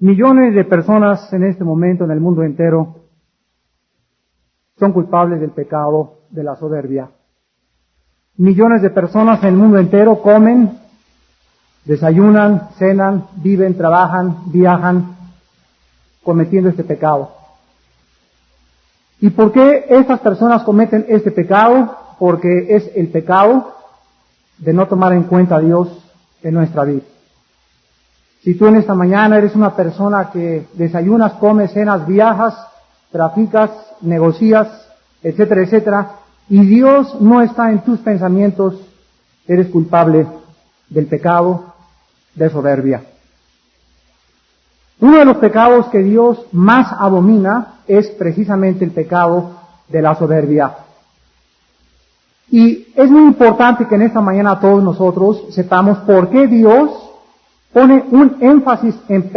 Millones de personas en este momento en el mundo entero son culpables del pecado de la soberbia. Millones de personas en el mundo entero comen, desayunan, cenan, viven, trabajan, viajan, cometiendo este pecado. ¿Y por qué estas personas cometen este pecado? Porque es el pecado de no tomar en cuenta a Dios en nuestra vida. Si tú en esta mañana eres una persona que desayunas, comes, cenas, viajas, traficas, negocias, etcétera, etcétera, y Dios no está en tus pensamientos, eres culpable del pecado de soberbia. Uno de los pecados que Dios más abomina es precisamente el pecado de la soberbia. Y es muy importante que en esta mañana todos nosotros sepamos por qué Dios pone un énfasis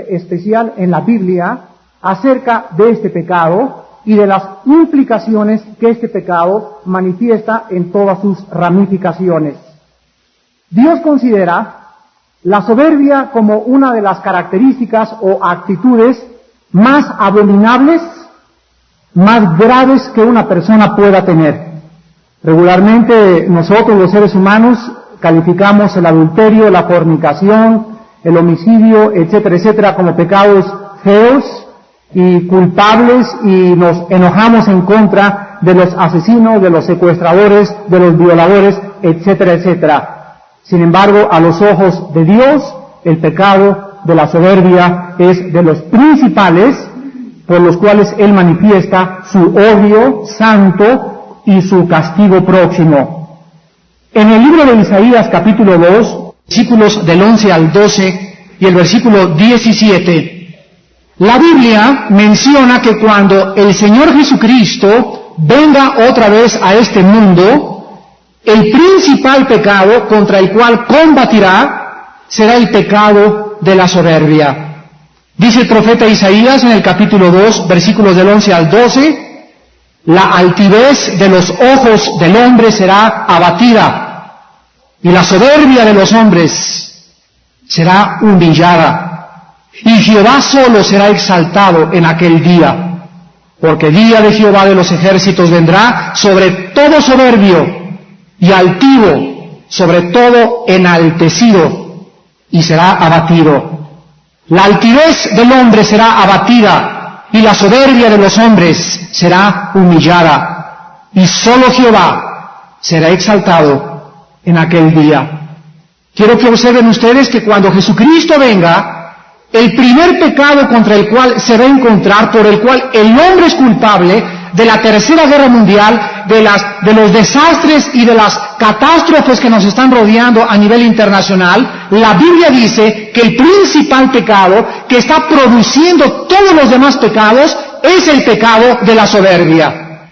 especial en la Biblia acerca de este pecado y de las implicaciones que este pecado manifiesta en todas sus ramificaciones. Dios considera la soberbia como una de las características o actitudes más abominables, más graves que una persona pueda tener. Regularmente nosotros los seres humanos calificamos el adulterio, la fornicación, el homicidio, etcétera, etcétera, como pecados feos y culpables, y nos enojamos en contra de los asesinos, de los secuestradores, de los violadores, etcétera, etcétera. Sin embargo, a los ojos de Dios, el pecado de la soberbia es de los principales por los cuales Él manifiesta su odio santo y su castigo próximo. En el libro de Isaías, capítulo 2, versículos del 11 al 12 y el versículo 17, la Biblia menciona que cuando el Señor Jesucristo venga otra vez a este mundo, el principal pecado contra el cual combatirá será el pecado de la soberbia. Dice el profeta Isaías en el capítulo 2, versículos del 11 al 12, la altivez de los ojos del hombre será abatida, y la soberbia de los hombres será humillada, y Jehová solo será exaltado en aquel día, porque día de Jehová de los ejércitos vendrá sobre todo soberbio y altivo, sobre todo enaltecido, y será abatido. La altivez del hombre será abatida, y la soberbia de los hombres será humillada, y solo Jehová será exaltado en aquel día. Quiero que observen ustedes que cuando Jesucristo venga, el primer pecado contra el cual se va a encontrar, por el cual el hombre es culpable, de la Tercera Guerra Mundial, de los desastres y de las catástrofes que nos están rodeando a nivel internacional, la Biblia dice que el principal pecado que está produciendo todos los demás pecados es el pecado de la soberbia.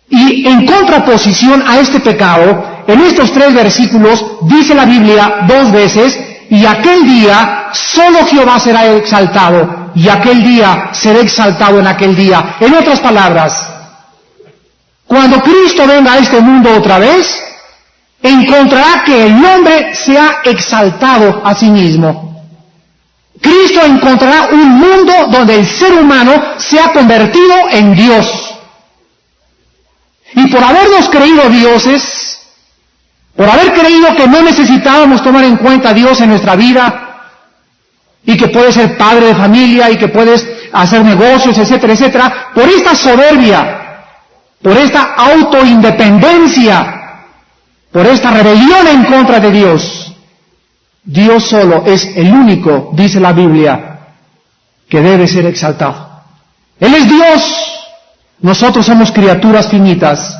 Y en contraposición a este pecado, en estos 3 versículos dice la Biblia 2 veces, y aquel día solo Jehová será exaltado, y aquel día será exaltado en aquel día. En otras palabras, cuando Cristo venga a este mundo otra vez, encontrará que el hombre se ha exaltado a sí mismo. Cristo encontrará un mundo donde el ser humano se ha convertido en Dios. Y por habernos creído dioses, por haber creído que no necesitábamos tomar en cuenta a Dios en nuestra vida, y que puedes ser padre de familia, y que puedes hacer negocios, etcétera, etcétera, por esta soberbia, por esta autoindependencia, por esta rebelión en contra de Dios, Dios solo es el único, dice la Biblia, que debe ser exaltado. Él es Dios. Nosotros somos criaturas finitas,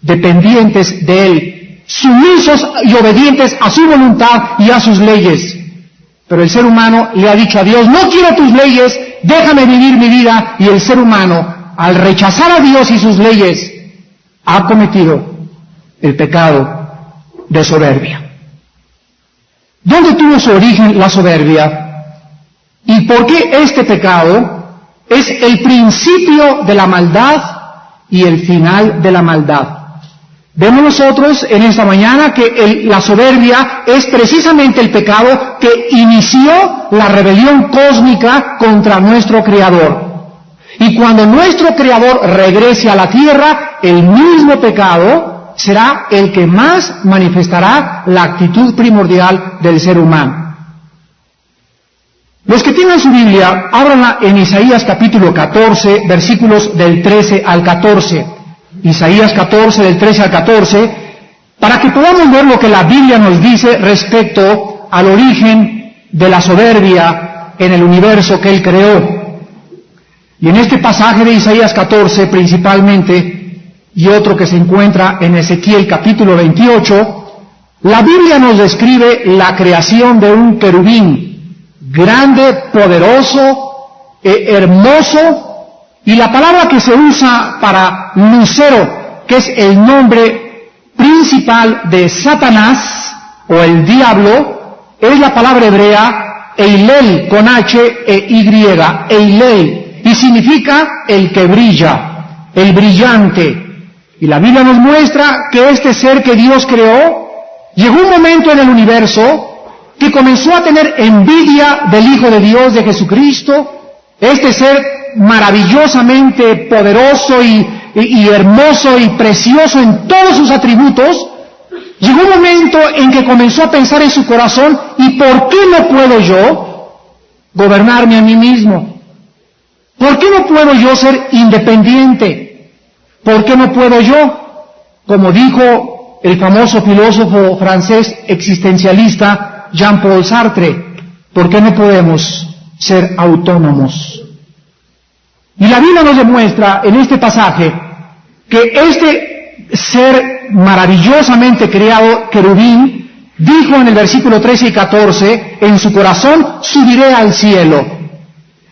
dependientes de Él, sumisos y obedientes a su voluntad y a sus leyes. Pero el ser humano le ha dicho a Dios, no quiero tus leyes, déjame vivir mi vida. Y el ser humano, al rechazar a Dios y sus leyes, ha cometido el pecado de soberbia. ¿Dónde tuvo su origen la soberbia? ¿Y por qué este pecado es el principio de la maldad y el final de la maldad? Vemos nosotros en esta mañana que la soberbia es precisamente el pecado que inició la rebelión cósmica contra nuestro Creador. Y cuando nuestro Creador regrese a la tierra, el mismo pecado será el que más manifestará la actitud primordial del ser humano. Los que tengan su Biblia, ábranla en Isaías capítulo 14, versículos del 13 al 14. Isaías 14, del 13 al 14, para que podamos ver lo que la Biblia nos dice respecto al origen de la soberbia en el universo que Él creó. Y en este pasaje de Isaías 14 principalmente, y otro que se encuentra en Ezequiel capítulo 28, la Biblia nos describe la creación de un querubín, grande, poderoso, hermoso, y la palabra que se usa para lucero, que es el nombre principal de Satanás, o el diablo, es la palabra hebrea Eilel, con H e Y, Eilel, y significa el que brilla, el brillante. Y la Biblia nos muestra que este ser que Dios creó, llegó un momento en el universo que comenzó a tener envidia del Hijo de Dios, de Jesucristo, este ser maravillosamente poderoso y hermoso y precioso en todos sus atributos. Llegó un momento en que comenzó a pensar en su corazón, ¿y por qué no puedo yo gobernarme a mí mismo? ¿Por qué no puedo yo ser independiente? ¿Por qué no puedo yo? Como dijo el famoso filósofo francés existencialista Jean-Paul Sartre, ¿por qué no podemos ser autónomos? Y la Biblia nos demuestra en este pasaje que este ser maravillosamente creado, querubín, dijo en el versículo 13 y 14, en su corazón subiré al cielo,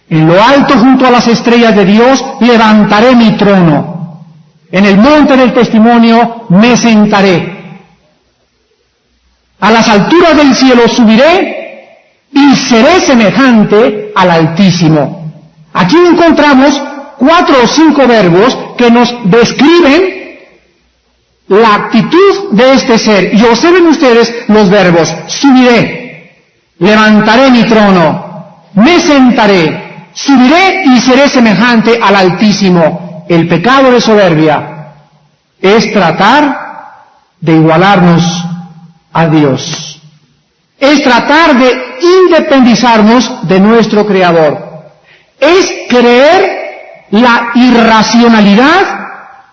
en lo alto junto a las estrellas de Dios levantaré mi trono, en el monte del testimonio me sentaré, a las alturas del cielo subiré y seré semejante al Altísimo. Aquí encontramos 4 o 5 verbos que nos describen la actitud de este ser. Y observen ustedes los verbos: subiré, levantaré mi trono, me sentaré, subiré y seré semejante al Altísimo. El pecado de soberbia es tratar de igualarnos a Dios. Es tratar de independizarnos de nuestro Creador. Es creer la irracionalidad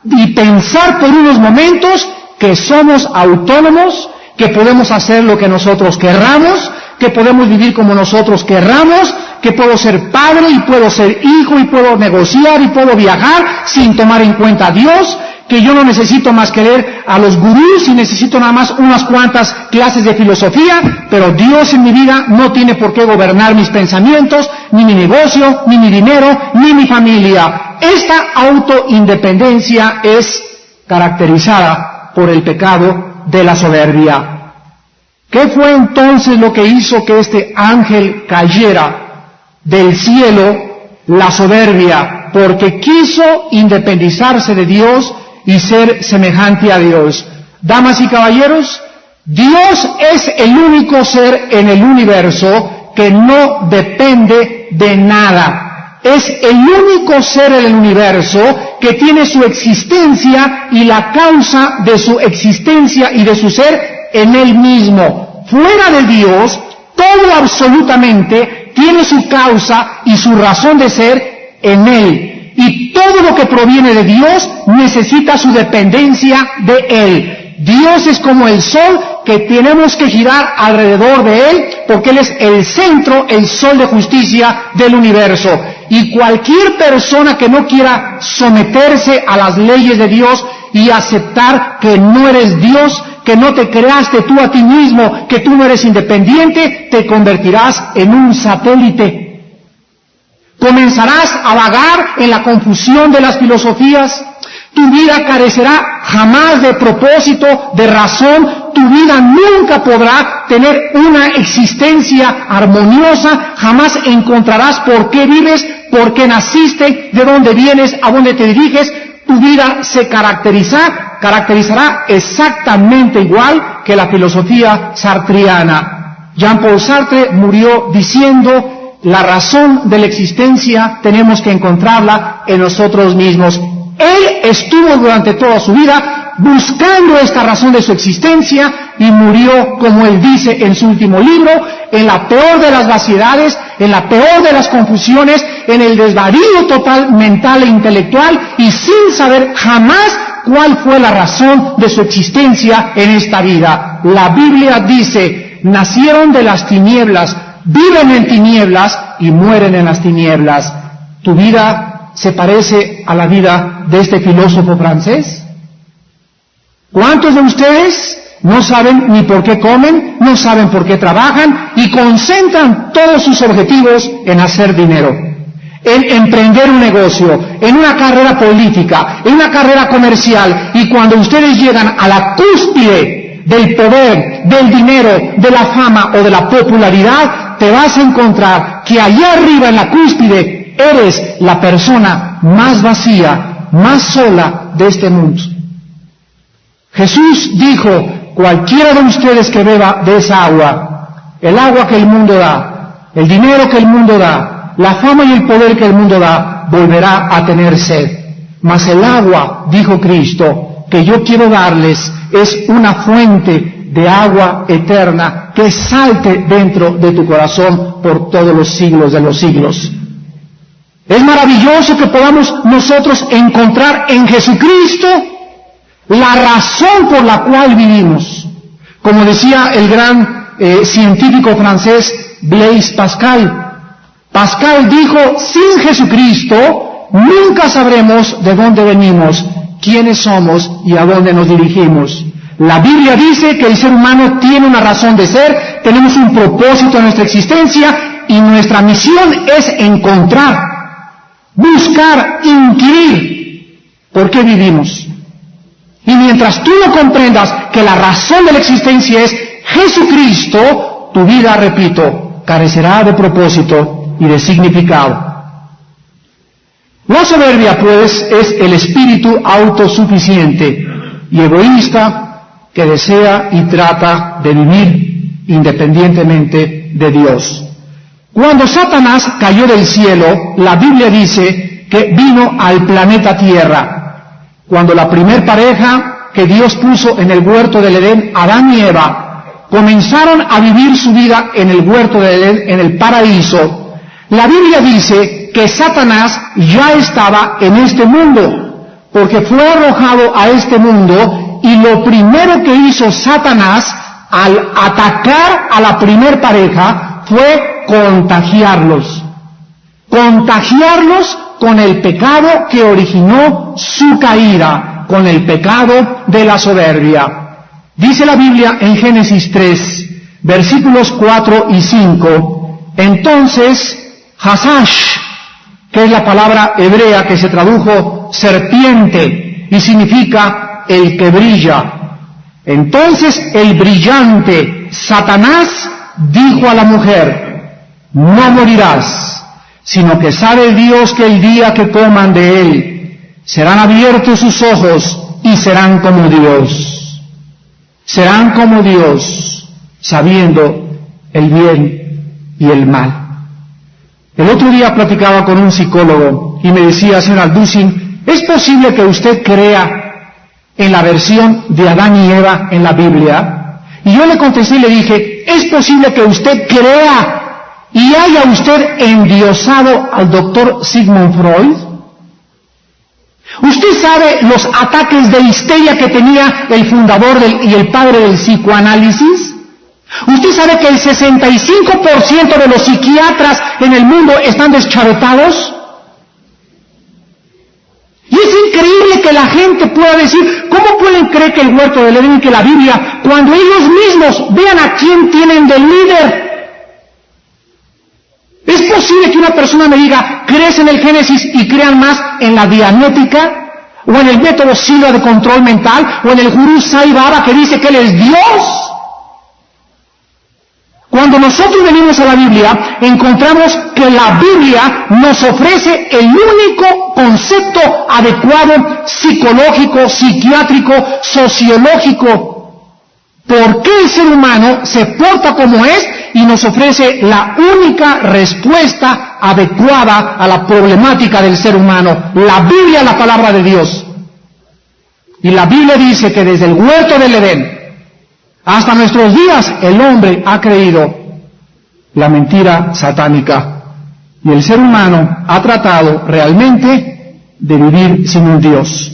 y pensar por unos momentos que somos autónomos, que podemos hacer lo que nosotros querramos, que podemos vivir como nosotros querramos, que puedo ser padre y puedo ser hijo y puedo negociar y puedo viajar sin tomar en cuenta a Dios, que yo no necesito más que leer a los gurús y necesito nada más unas cuantas clases de filosofía, pero Dios en mi vida no tiene por qué gobernar mis pensamientos, ni mi negocio, ni mi dinero, ni mi familia. Esta autoindependencia es caracterizada por el pecado de la soberbia. ¿Qué fue entonces lo que hizo que este ángel cayera del cielo? La soberbia, porque quiso independizarse de Dios y ser semejante a Dios. Damas y caballeros, Dios es el único ser en el universo que no depende de nada. Es el único ser en el universo que tiene su existencia y la causa de su existencia y de su ser en Él mismo. Fuera de Dios, todo absolutamente tiene su causa y su razón de ser en Él. Y todo lo que proviene de Dios necesita su dependencia de Él. Dios es como el sol que tenemos que girar alrededor de Él, porque Él es el centro, el sol de justicia del universo. Y cualquier persona que no quiera someterse a las leyes de Dios y aceptar que no eres Dios, que no te creaste tú a ti mismo, que tú no eres independiente, te convertirás en un satélite. Comenzarás a vagar en la confusión de las filosofías. Tu vida carecerá jamás de propósito, de razón. Tu vida nunca podrá tener una existencia armoniosa. Jamás encontrarás por qué vives, por qué naciste, de dónde vienes, a dónde te diriges. Tu vida se caracterizará caracterizará exactamente igual que la filosofía sartriana. Jean-Paul Sartre murió diciendo: la razón de la existencia tenemos que encontrarla en nosotros mismos. Él estuvo durante toda su vida buscando esta razón de su existencia y murió, como él dice en su último libro, en la peor de las vaciedades, en la peor de las confusiones, en el desvarío total mental e intelectual, y sin saber jamás cuál fue la razón de su existencia en esta vida. La Biblia dice: nacieron de las tinieblas, viven en tinieblas y mueren en las tinieblas. ¿Tu vida se parece a la vida de este filósofo francés? ¿Cuántos de ustedes no saben ni por qué comen, no saben por qué trabajan y concentran todos sus objetivos en hacer dinero, en emprender un negocio, en una carrera política, en una carrera comercial, y cuando ustedes llegan a la cúspide del poder, del dinero, de la fama o de la popularidad, te vas a encontrar que allá arriba en la cúspide eres la persona más vacía, más sola de este mundo? Jesús dijo: cualquiera de ustedes que beba de esa agua, el agua que el mundo da, el dinero que el mundo da, la fama y el poder que el mundo da, volverá a tener sed. Mas el agua, dijo Cristo, que yo quiero darles es una fuente de agua eterna que salte dentro de tu corazón por todos los siglos de los siglos. Es maravilloso que podamos nosotros encontrar en Jesucristo la razón por la cual vivimos. Como decía el gran científico francés Blaise Pascal, Pascal dijo: sin Jesucristo nunca sabremos de dónde venimos, quiénes somos y a dónde nos dirigimos. La Biblia dice que el ser humano tiene una razón de ser, tenemos un propósito en nuestra existencia, y nuestra misión es encontrar, buscar, inquirir por qué vivimos. Y mientras tú no comprendas que la razón de la existencia es Jesucristo, tu vida, repito, carecerá de propósito y de significado. La soberbia, pues, es el espíritu autosuficiente y egoísta que desea y trata de vivir independientemente de Dios. Cuando Satanás cayó del cielo, la Biblia dice que vino al planeta Tierra. Cuando la primer pareja que Dios puso en el huerto del Edén, Adán y Eva, comenzaron a vivir su vida en el huerto del Edén, en el paraíso, la Biblia dice que Satanás ya estaba en este mundo, porque fue arrojado a este mundo, y lo primero que hizo Satanás al atacar a la primer pareja fue contagiarlos con el pecado que originó su caída, con el pecado de la soberbia. Dice la Biblia en Génesis 3, versículos 4 y 5, entonces Hasash, que es la palabra hebrea que se tradujo serpiente y significa el que brilla, entonces el brillante Satanás dijo a la mujer: no morirás, sino que sabe Dios que el día que coman de él, serán abiertos sus ojos y serán como Dios. Serán como Dios, sabiendo el bien y el mal. El otro día platicaba con un psicólogo y me decía: señor Alducin, ¿es posible que usted crea en la versión de Adán y Eva en la Biblia? Y yo le contesté y le dije: ¿es posible que usted crea y haya usted endiosado al doctor Sigmund Freud? ¿Usted sabe los ataques de histeria que tenía el fundador y el padre del psicoanálisis? ¿Usted sabe que el 65% de los psiquiatras en el mundo están deschavetados? Y es increíble que la gente pueda decir: ¿cómo pueden creer que el huerto del Edén y que la Biblia, cuando ellos mismos vean a quién tienen de líder? ¿Es posible que una persona me diga: ¿crees en el Génesis y crean más en la dianética? ¿O en el método Silva de control mental? ¿O en el gurú Sai Baba que dice que él es Dios? Cuando nosotros venimos a la Biblia, encontramos que la Biblia nos ofrece el único concepto adecuado, psicológico, psiquiátrico, sociológico. ¿Por qué el ser humano se porta como es? Y nos ofrece la única respuesta adecuada a la problemática del ser humano. La Biblia es la palabra de Dios. Y la Biblia dice que desde el huerto del Edén hasta nuestros días el hombre ha creído la mentira satánica. Y el ser humano ha tratado realmente de vivir sin un Dios.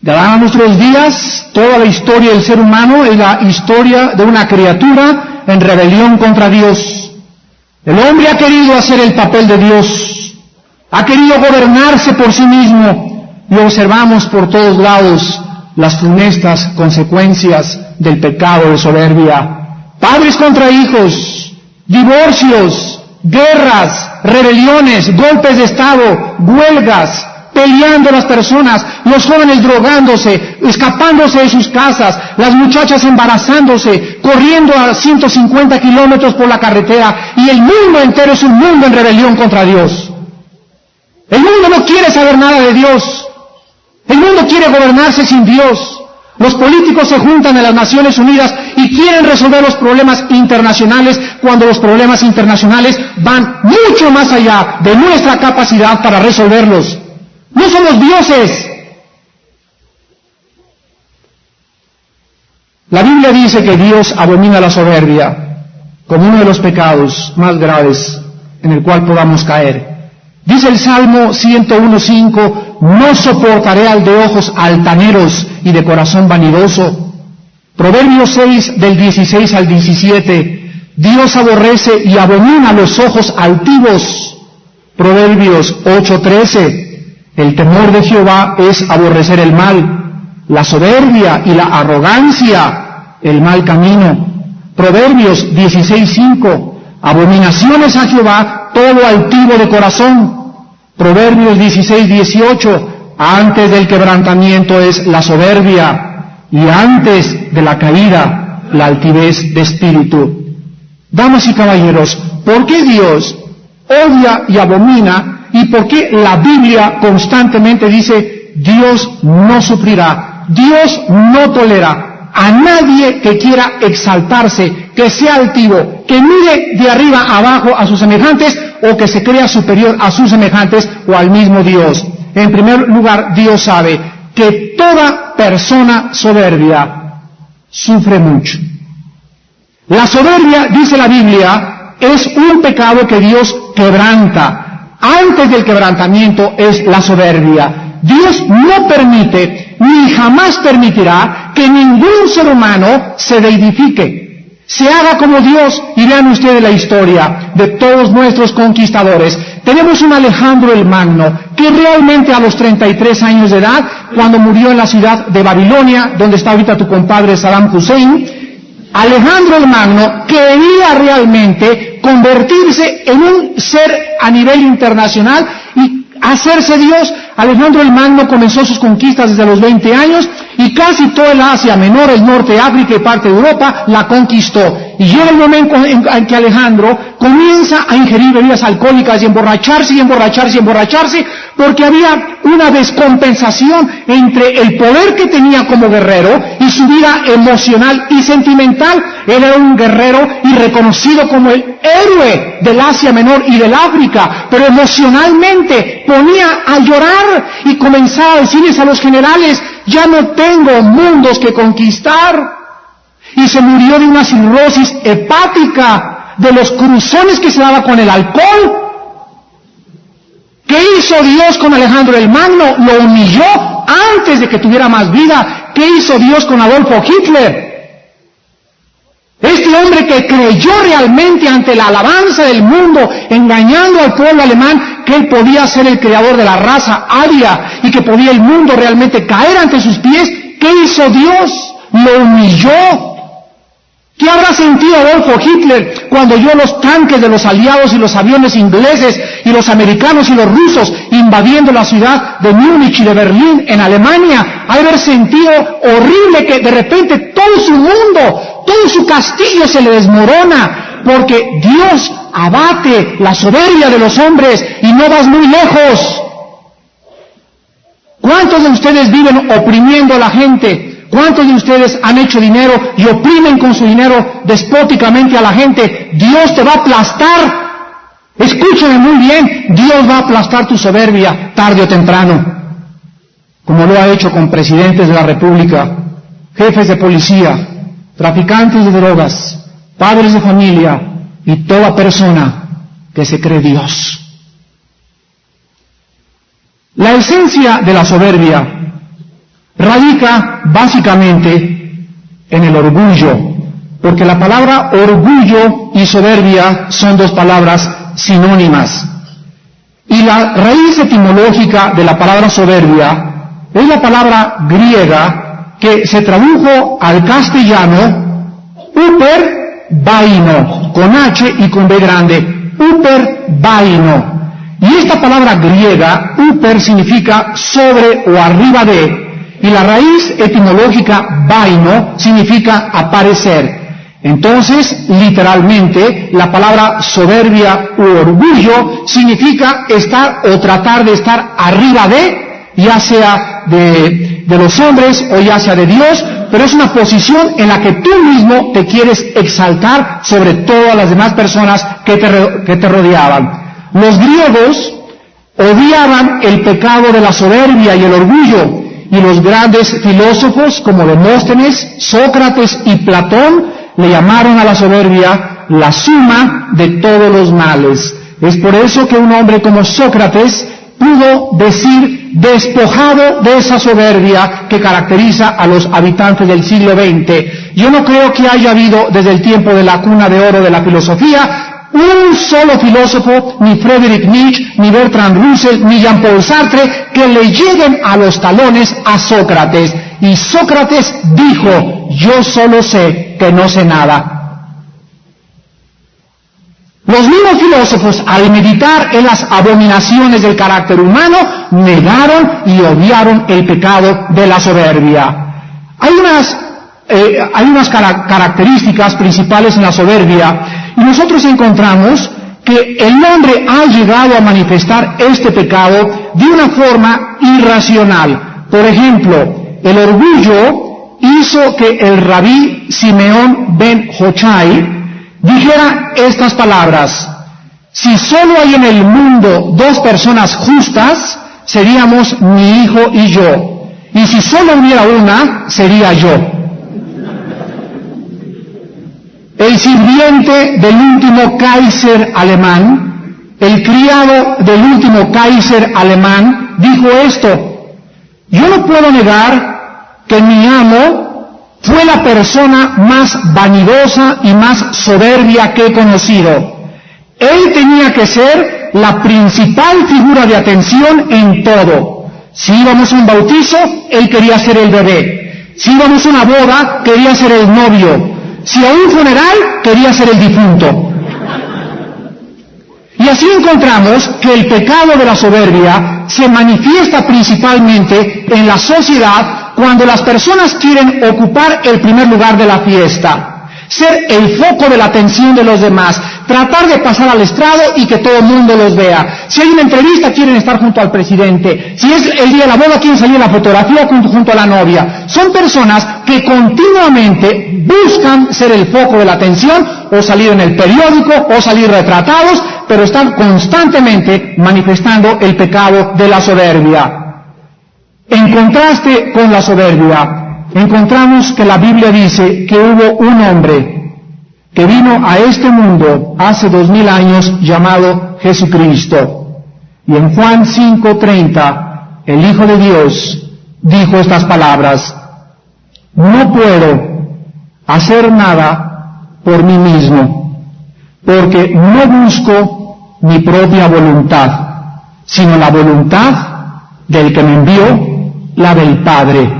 De Adán a nuestros días, toda la historia del ser humano es la historia de una criatura en rebelión contra Dios. El hombre ha querido hacer el papel de Dios, ha querido gobernarse por sí mismo, y observamos por todos lados las funestas consecuencias del pecado de soberbia. Padres contra hijos, divorcios, guerras, rebeliones, golpes de Estado, huelgas, peleando las personas, los jóvenes drogándose, escapándose de sus casas, las muchachas embarazándose, corriendo a 150 kilómetros por la carretera, y el mundo entero es un mundo en rebelión contra Dios. El mundo no quiere saber nada de Dios. El mundo quiere gobernarse sin Dios. Los políticos se juntan en las Naciones Unidas y quieren resolver los problemas internacionales cuando los problemas internacionales van mucho más allá de nuestra capacidad para resolverlos. No somos dioses. La Biblia dice que Dios abomina la soberbia como uno de los pecados más graves en el cual podamos caer. Dice el Salmo 101:5, no soportaré al de ojos altaneros y de corazón vanidoso. Proverbios 6, del 16 al 17, Dios aborrece y abomina los ojos altivos. Proverbios 8:13, el temor de Jehová es aborrecer el mal, la soberbia y la arrogancia, el mal camino. Proverbios 16:5, abominaciones a Jehová todo altivo de corazón. Proverbios 16:18, antes del quebrantamiento es la soberbia, y antes de la caída la altivez de espíritu. Damas y caballeros, ¿por qué Dios odia y abomina? ¿Y por qué la Biblia constantemente dice, Dios no sufrirá, Dios no tolera a nadie que quiera exaltarse, que sea altivo, que mire de arriba abajo a sus semejantes, o que se crea superior a sus semejantes o al mismo Dios? En primer lugar, Dios sabe que toda persona soberbia sufre mucho. La soberbia, dice la Biblia, es un pecado que Dios quebranta. Antes del quebrantamiento es la soberbia. Dios no permite, ni jamás permitirá, que ningún ser humano se deidifique, se haga como Dios. Y vean ustedes la historia de todos nuestros conquistadores. Tenemos un Alejandro el Magno, que realmente a los 33 años de edad, cuando murió en la ciudad de Babilonia, donde está ahorita tu compadre Saddam Hussein, Alejandro el Magno quería realmente convertirse en un ser a nivel internacional y hacerse Dios. Alejandro el Magno comenzó sus conquistas desde los 20 años y casi toda el Asia Menor, el norte de África y parte de Europa la conquistó. Y llega el momento en que Alejandro comienza a ingerir bebidas alcohólicas y emborracharse, porque había una descompensación entre el poder que tenía como guerrero y su vida emocional y sentimental. Él era un guerrero y reconocido como el héroe del Asia Menor y del África, pero emocionalmente ponía a llorar y comenzaba a decirles a los generales, ya no tengo mundos que conquistar. Y se murió de una cirrosis hepática, de los cruzones que se daba con el alcohol. ¿Qué hizo Dios con Alejandro el Magno? Lo humilló antes de que tuviera más vida. ¿Qué hizo Dios con Adolfo Hitler? Este hombre que creyó realmente ante la alabanza del mundo, engañando al pueblo alemán, que él podía ser el creador de la raza aria y que podía el mundo realmente caer ante sus pies. ¿Qué hizo Dios? Lo humilló. ¿Qué habrá sentido Adolfo Hitler cuando oyó los tanques de los aliados y los aviones ingleses y los americanos y los rusos invadiendo la ciudad de Múnich y de Berlín en Alemania? Ha de haber sentido horrible que de repente todo su mundo todo su castillo se le desmorona, porque Dios abate la soberbia de los hombres y no vas muy lejos. ¿Cuántos de ustedes viven oprimiendo a la gente? ¿Cuántos de ustedes han hecho dinero y oprimen con su dinero despóticamente a la gente? Dios te va a aplastar. Escúchame muy bien, Dios va a aplastar tu soberbia tarde o temprano, como lo ha hecho con presidentes de la República, jefes de policía, traficantes de drogas, padres de familia y toda persona que se cree Dios. La esencia de la soberbia radica básicamente en el orgullo, porque la palabra orgullo y soberbia son dos palabras sinónimas. Y la raíz etimológica de la palabra soberbia es la palabra griega que se tradujo al castellano uperbaino, con H y con B grande, uperbaino. Y esta palabra griega, uper, significa sobre o arriba de, y la raíz etimológica baino significa aparecer. Entonces, literalmente, la palabra soberbia u orgullo significa estar o tratar de estar arriba de, ya sea de los hombres o ya sea de Dios, pero es una posición en la que tú mismo te quieres exaltar sobre todas las demás personas que te rodeaban. Los griegos odiaban el pecado de la soberbia y el orgullo, y los grandes filósofos como Demóstenes, Sócrates y Platón le llamaron a la soberbia la suma de todos los males. Es por eso que un hombre como Sócrates pudo decir, despojado de esa soberbia que caracteriza a los habitantes del siglo XX. Yo no creo que haya habido desde el tiempo de la cuna de oro de la filosofía un solo filósofo, ni Friedrich Nietzsche, ni Bertrand Russell, ni Jean-Paul Sartre, que le lleguen a los talones a Sócrates. Y Sócrates dijo, yo solo sé que no sé nada. Los mismos filósofos, al meditar en las abominaciones del carácter humano, negaron y odiaron el pecado de la soberbia. Hay unas características principales en la soberbia, y nosotros encontramos que el hombre ha llegado a manifestar este pecado de una forma irracional. Por ejemplo, el orgullo hizo que el rabí Simeón ben Jochai dijera estas palabras: si solo hay en el mundo dos personas justas, seríamos mi hijo y yo, y si solo hubiera una, sería yo. El sirviente del último Kaiser alemán, el criado del último Kaiser alemán, dijo esto: yo no puedo negar que mi amo fue la persona más vanidosa y más soberbia que he conocido. Él tenía que ser la principal figura de atención en todo. Si íbamos a un bautizo, él quería ser el bebé. Si íbamos a una boda, quería ser el novio. Si a un funeral, quería ser el difunto. Y así encontramos que el pecado de la soberbia se manifiesta principalmente en la sociedad cuando las personas quieren ocupar el primer lugar de la fiesta, ser el foco de la atención de los demás, tratar de pasar al estrado y que todo el mundo los vea. Si hay una entrevista, quieren estar junto al presidente. Si es el día de la boda, quieren salir en la fotografía junto a la novia. Son personas que continuamente buscan ser el foco de la atención, o salir en el periódico, o salir retratados, pero están constantemente manifestando el pecado de la soberbia. En contraste con la soberbia, encontramos que la Biblia dice que hubo un hombre que vino a este mundo hace 2000 años llamado Jesucristo. Y en Juan 5:30, el Hijo de Dios dijo estas palabras: no puedo hacer nada por mí mismo, porque no busco mi propia voluntad, sino la voluntad del que me envió, la del Padre.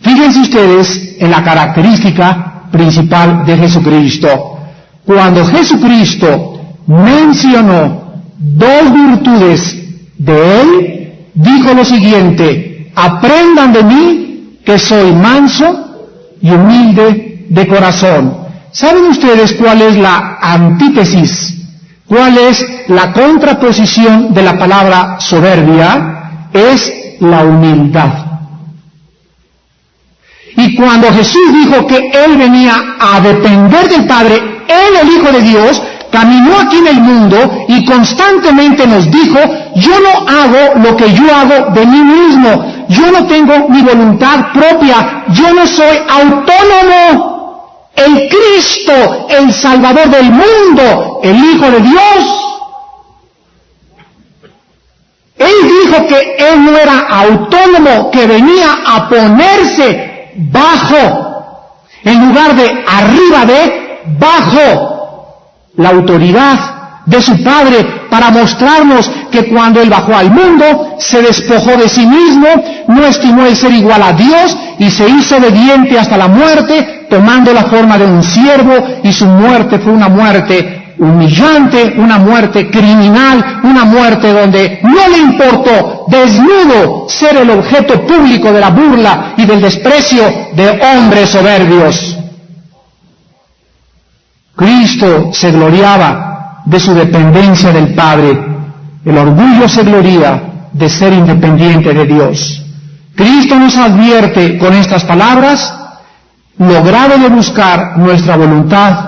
Fíjense ustedes en la característica principal de Jesucristo. Cuando Jesucristo mencionó dos virtudes de Él, dijo lo siguiente: aprendan de mí que soy manso y humilde de corazón. ¿Saben ustedes cuál es la antítesis? ¿Cuál es la contraposición de la palabra soberbia? Es la humildad. Y cuando Jesús dijo que Él venía a depender del Padre, Él, el Hijo de Dios, caminó aquí en el mundo y constantemente nos dijo: yo no hago lo que yo hago de mí mismo, yo no tengo mi voluntad propia, yo no soy autónomo. El Cristo, el Salvador del mundo, el Hijo de Dios, Él dijo que Él no era autónomo, que venía a ponerse bajo, en lugar de arriba de, bajo la autoridad de su Padre, para mostrarnos que cuando Él bajó al mundo, se despojó de sí mismo, no estimó el ser igual a Dios y se hizo obediente hasta la muerte, tomando la forma de un siervo, y su muerte fue una muerte humillante, una muerte criminal, una muerte donde no le importó, desnudo, ser el objeto público de la burla y del desprecio de hombres soberbios. Cristo se gloriaba de su dependencia del Padre. El orgullo se gloria de ser independiente de Dios. Cristo nos advierte con estas palabras lo grave de buscar nuestra voluntad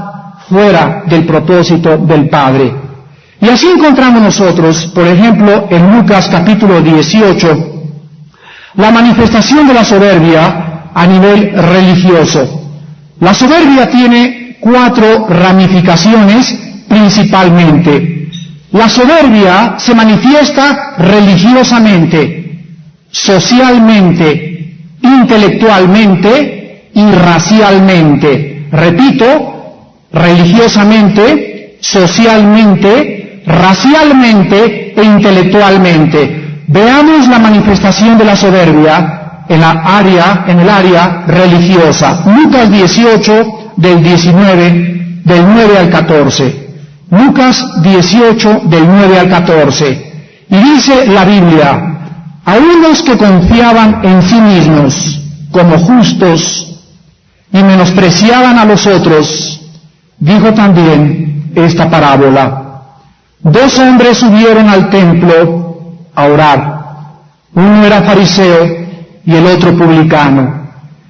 fuera del propósito del Padre. Y así encontramos nosotros, por ejemplo, en Lucas capítulo 18, la manifestación de la soberbia a nivel religioso. La soberbia tiene 4 ramificaciones principalmente. La soberbia se manifiesta religiosamente, socialmente, intelectualmente y racialmente. Repito, religiosamente, socialmente, racialmente e intelectualmente. Veamos la manifestación de la soberbia en el área religiosa. Lucas 18, del 9 al 14. Lucas 18, del 9 al 14. Y dice la Biblia: a unos que confiaban en sí mismos como justos y menospreciaban a los otros, dijo también esta parábola. 2 hombres subieron al templo a orar. Uno era fariseo y el otro publicano.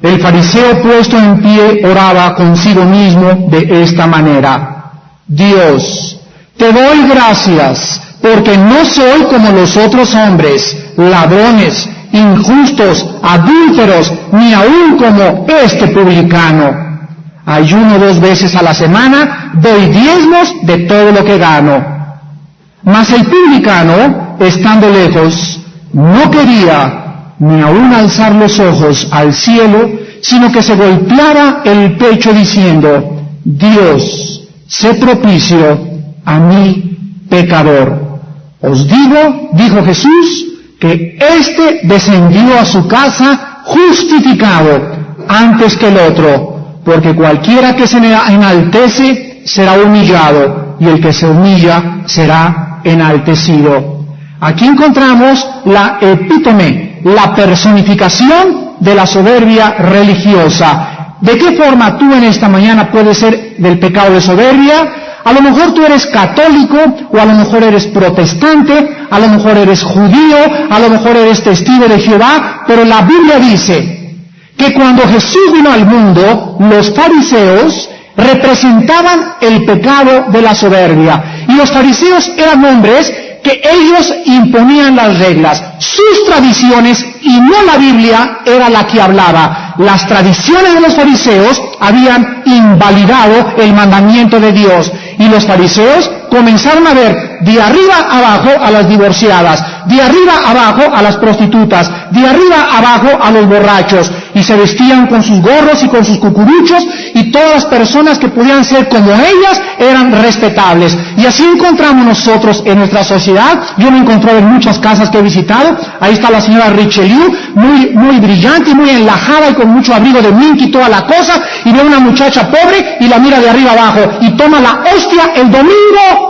El fariseo, puesto en pie, oraba consigo mismo de esta manera: Dios, te doy gracias, porque no soy como los otros hombres, ladrones, injustos, adúlteros, ni aun como este publicano. Ayuno 2 veces a la semana, doy diezmos de todo lo que gano. Mas el publicano, estando lejos, no quería ni aun alzar los ojos al cielo, sino que se golpeaba el pecho diciendo: Dios, sé propicio a mí, pecador. Os digo, dijo Jesús, que éste descendió a su casa justificado antes que el otro, porque cualquiera que se enaltece será humillado, y el que se humilla será enaltecido. Aquí encontramos la epítome, la personificación de la soberbia religiosa. ¿De qué forma tú en esta mañana puedes ser del pecado de soberbia? A lo mejor tú eres católico, o a lo mejor eres protestante, a lo mejor eres judío, a lo mejor eres testigo de Jehová, pero la Biblia dice que cuando Jesús vino al mundo, los fariseos representaban el pecado de la soberbia. Y los fariseos eran hombres que ellos imponían las reglas, sus tradiciones, y no la Biblia era la que hablaba. Las tradiciones de los fariseos habían invalidado el mandamiento de Dios, y los fariseos comenzaron a ver de arriba abajo a las divorciadas, de arriba abajo a las prostitutas, de arriba abajo a los borrachos, y se vestían con sus gorros y con sus cucuruchos, y todas las personas que podían ser como ellas eran respetables. Y así encontramos nosotros en nuestra sociedad. Yo me he encontrado en muchas casas que he visitado. Ahí está la señora Richelieu, muy brillante y muy enlajada y con mucho abrigo de mink y toda la cosa, y ve a una muchacha pobre y la mira de arriba abajo y toma la hostia el domingo.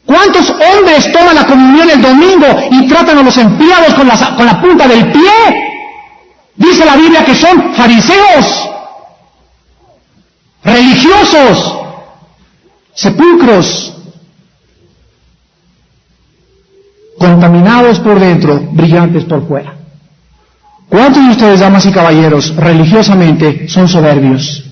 ¿Cuántos hombres toman la comunión el domingo y tratan a los empleados con la punta del pie? Dice dice la Biblia que son fariseos, religiosos, sepulcros, contaminados por dentro, brillantes por fuera. ¿Cuántos de ustedes, damas y caballeros, religiosamente son soberbios?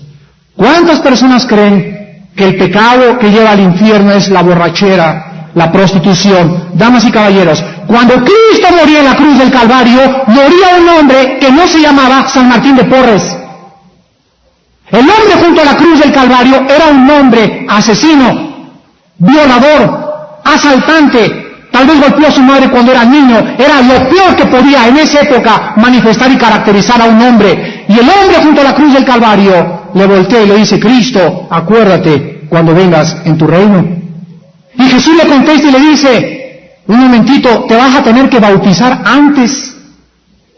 ¿Cuántas personas creen que el pecado que lleva al infierno es la borrachera, la prostitución? Damas y caballeros, cuando Cristo moría en la cruz del Calvario, moría un hombre que no se llamaba San Martín de Porres. El hombre junto a la cruz del Calvario era un hombre asesino, violador, asaltante, tal vez golpeó a su madre cuando era niño. Era lo peor que podía en esa época manifestar y caracterizar a un hombre. Y el hombre junto a la cruz del Calvario le voltea y le dice: Cristo, acuérdate cuando vengas en tu reino. Y Jesús le contesta y le dice: un momentito, te vas a tener que bautizar antes.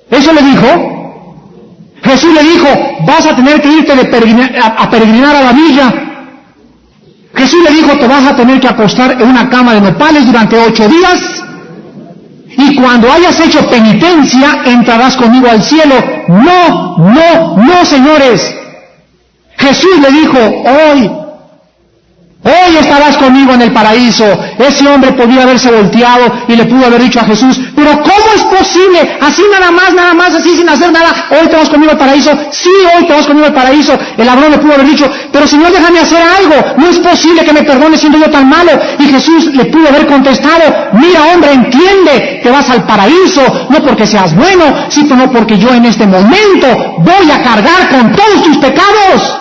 ¿Eso le dijo? Jesús le dijo: vas a tener que irte a peregrinar a la villa. Jesús le dijo: te vas a tener que acostar en una cama de nopales durante 8 días, y cuando hayas hecho penitencia, entrarás conmigo al cielo. No, no, no, señores. Jesús le dijo: hoy estarás conmigo en el paraíso. Ese hombre podía haberse volteado y le pudo haber dicho a Jesús: pero ¿cómo es posible? Así nada más, así sin hacer nada. Hoy te vas conmigo al paraíso. Sí, hoy te vas conmigo al paraíso. El ladrón le pudo haber dicho: pero Señor, déjame hacer algo. No es posible que me perdones siendo yo tan malo. Y Jesús le pudo haber contestado: mira, hombre, entiende que vas al paraíso, no porque seas bueno, sino porque yo en este momento voy a cargar con todos tus pecados.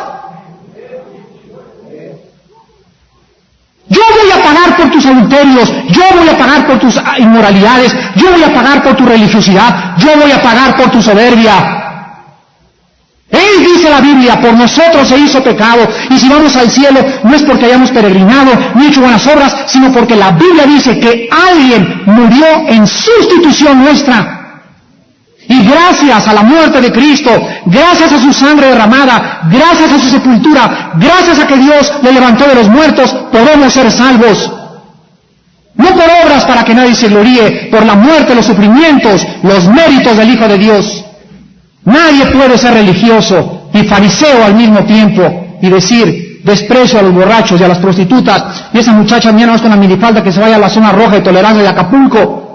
Yo voy a pagar por tus adulterios, yo voy a pagar por tus inmoralidades, yo voy a pagar por tu religiosidad, yo voy a pagar por tu soberbia. Él, dice la Biblia, por nosotros se hizo pecado, y si vamos al cielo no es porque hayamos peregrinado ni hecho buenas obras, sino porque la Biblia dice que alguien murió en sustitución nuestra. Y gracias a la muerte de Cristo, gracias a su sangre derramada, gracias a su sepultura, gracias a que Dios le levantó de los muertos, podemos ser salvos. No por obras para que nadie se gloríe, por la muerte, los sufrimientos, los méritos del Hijo de Dios. Nadie puede ser religioso y fariseo al mismo tiempo y decir: desprecio a los borrachos y a las prostitutas, y esa muchacha mía no es con la minifalda que se vaya a la zona roja de tolerancia de Acapulco.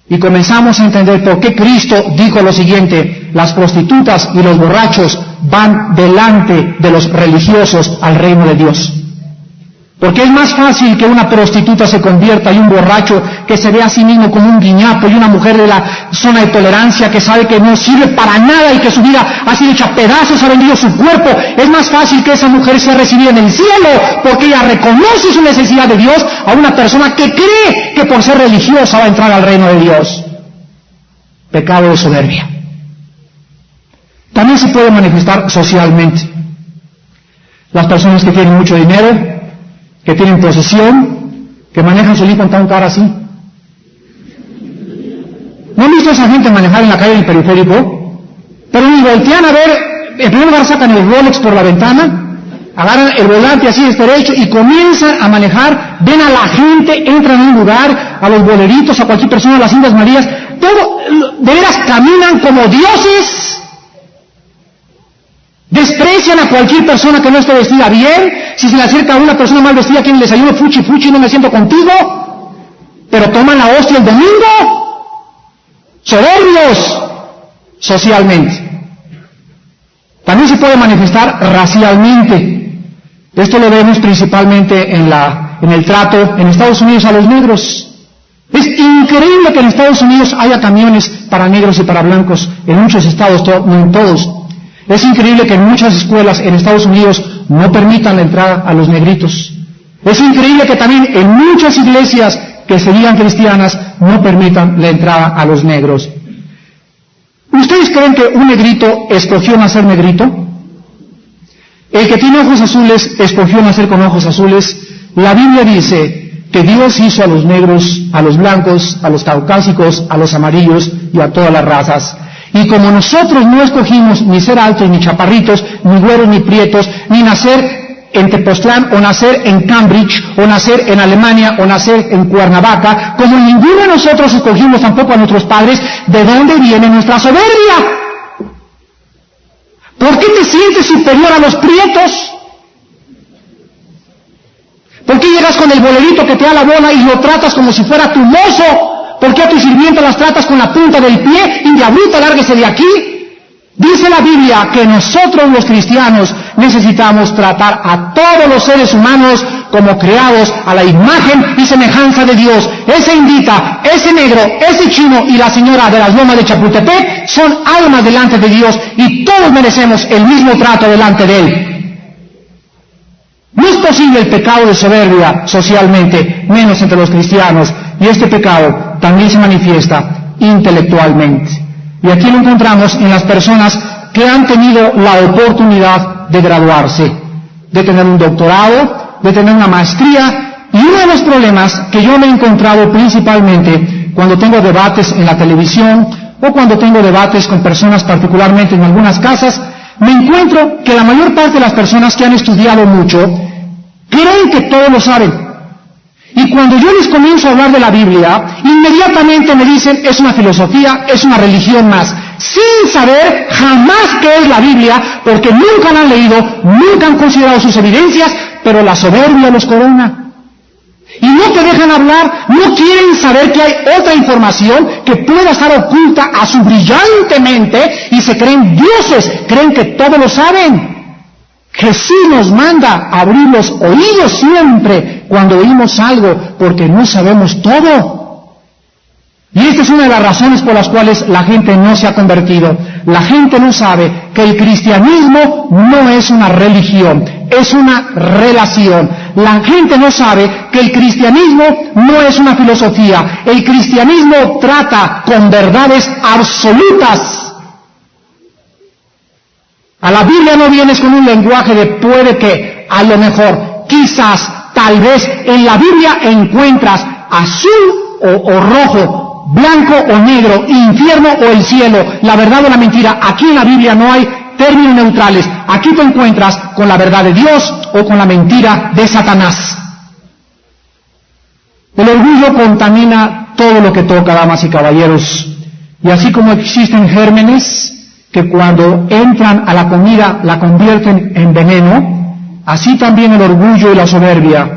Y comenzamos a entender por qué Cristo dijo lo siguiente: las prostitutas y los borrachos van delante de los religiosos al reino de Dios. Porque es más fácil que una prostituta se convierta y un borracho que se ve a sí mismo como un guiñapo, y una mujer de la zona de tolerancia que sabe que no sirve para nada y que su vida ha sido hecha pedazos, ha vendido su cuerpo. Es más fácil que esa mujer sea recibida en el cielo porque ella reconoce su necesidad de Dios, a una persona que cree que por ser religiosa va a entrar al reino de Dios. Pecado de soberbia. También se puede manifestar socialmente. Las personas que tienen mucho dinero, que tienen posesión, que manejan su lipo tan cara así. ¿No han visto a esa gente manejar en la calle del periférico? Pero ni voltean a ver, en primer lugar sacan el Rolex por la ventana, agarran el volante así derecho y comienzan a manejar, ven a la gente, entran a un lugar, a los boleritos, a cualquier persona, a las Indias Marías, todo, de veras caminan como dioses. Desprecian a cualquier persona que no esté vestida bien. Si se le acerca a una persona mal vestida, quien le desayuno fuchi, no me siento contigo. Pero toman la hostia el domingo. Soberbios socialmente. También se puede manifestar racialmente. Esto lo vemos principalmente en el trato en Estados Unidos a los negros. Es increíble que en Estados Unidos haya camiones para negros y para blancos. En muchos estados, no en todos. Es increíble que en muchas escuelas en Estados Unidos no permitan la entrada a los negritos. Es increíble que también en muchas iglesias que se digan cristianas no permitan la entrada a los negros. ¿Ustedes creen que un negrito escogió nacer negrito? El que tiene ojos azules escogió nacer con ojos azules. La Biblia dice que Dios hizo a los negros, a los blancos, a los caucásicos, a los amarillos y a todas las razas. Y como nosotros no escogimos ni ser altos, ni chaparritos, ni güeros, ni prietos, ni nacer en Tepoztlán, o nacer en Cambridge, o nacer en Alemania, o nacer en Cuernavaca, como ninguno de nosotros escogimos tampoco a nuestros padres, ¿de dónde viene nuestra soberbia? ¿Por qué te sientes superior a los prietos? ¿Por qué llegas con el bolerito que te da la bola y lo tratas como si fuera tu mozo? ¿Por qué a tu sirvienta las tratas con la punta del pie? Y diablita, lárguese de aquí. Dice la Biblia que nosotros los cristianos necesitamos tratar a todos los seres humanos como creados a la imagen y semejanza de Dios. Ese indita, ese negro, ese chino y la señora de las lomas de Chapultepec son almas delante de Dios y todos merecemos el mismo trato delante de Él. No es posible el pecado de soberbia socialmente, menos entre los cristianos, y este pecado también se manifiesta intelectualmente. Y aquí lo encontramos en las personas que han tenido la oportunidad de graduarse, de tener un doctorado, de tener una maestría, y uno de los problemas que yo me he encontrado principalmente cuando tengo debates en la televisión o cuando tengo debates con personas particularmente en algunas casas, me encuentro que la mayor parte de las personas que han estudiado mucho creen que todo lo saben. Y cuando yo les comienzo a hablar de la Biblia, inmediatamente me dicen, es una filosofía, es una religión más, sin saber jamás qué es la Biblia, porque nunca la han leído, nunca han considerado sus evidencias, pero la soberbia los corona. Y no te dejan hablar, no quieren saber que hay otra información que pueda estar oculta a su brillante mente, y se creen dioses, creen que todo lo saben. Jesús nos manda a abrir los oídos siempre cuando oímos algo, porque no sabemos todo. Y esta es una de las razones por las cuales la gente no se ha convertido. La gente no sabe que el cristianismo no es una religión, es una relación. La gente no sabe que el cristianismo no es una filosofía. El cristianismo trata con verdades absolutas. A la Biblia no vienes con un lenguaje de puede que, a lo mejor, quizás, tal vez, en la Biblia encuentras azul o rojo, blanco o negro, infierno o el cielo, la verdad o la mentira. Aquí en la Biblia no hay términos neutrales. Aquí te encuentras con la verdad de Dios o con la mentira de Satanás. El orgullo contamina todo lo que toca, damas y caballeros. Y así como existen gérmenes que cuando entran a la comida la convierten en veneno, así también el orgullo y la soberbia.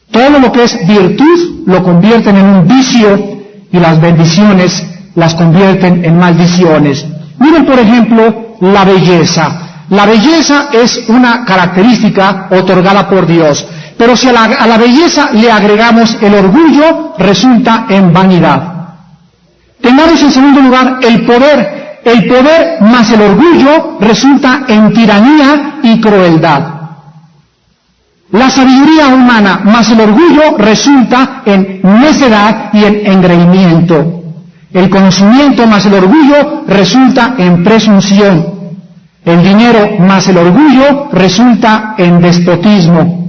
Todo lo que es virtud lo convierten en un vicio y las bendiciones las convierten en maldiciones. Miren, por ejemplo, la belleza. La belleza es una característica otorgada por Dios, pero si a la belleza le agregamos el orgullo, resulta en vanidad. Tengamos en segundo lugar el poder. El poder más el orgullo resulta en tiranía y crueldad. La sabiduría humana más el orgullo resulta en necedad y en engreimiento. El conocimiento más el orgullo resulta en presunción. El dinero más el orgullo resulta en despotismo.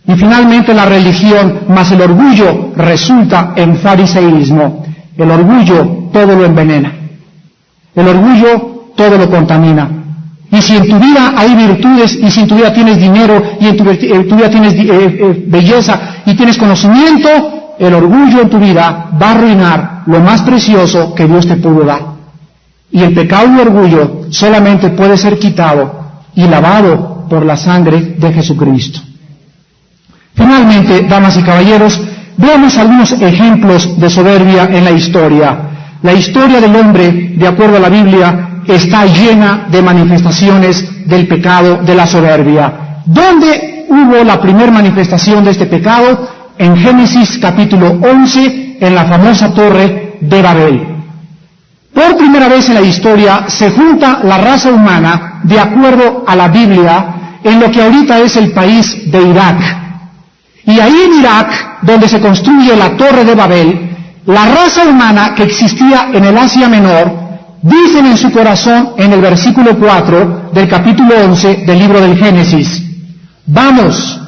Y finalmente la religión más el orgullo resulta en fariseísmo. El orgullo todo lo envenena. El orgullo todo lo contamina. Y si en tu vida hay virtudes, y si en tu vida tienes dinero, y en tu vida tienes belleza, y tienes conocimiento, el orgullo en tu vida va a arruinar lo más precioso que Dios te pudo dar. Y el pecado y orgullo solamente puede ser quitado y lavado por la sangre de Jesucristo. Finalmente, damas y caballeros, veamos algunos ejemplos de soberbia en la historia. La historia del hombre, de acuerdo a la Biblia, está llena de manifestaciones del pecado de la soberbia. ¿Dónde hubo la primera manifestación de este pecado? En Génesis capítulo 11, en la famosa torre de Babel. Por primera vez en la historia se junta la raza humana, de acuerdo a la Biblia, en lo que ahorita es el país de Irak. Y ahí en Irak, donde se construye la torre de Babel, la raza humana que existía en el Asia Menor, dicen en su corazón en el versículo 4 del capítulo 11 del libro del Génesis: vamos,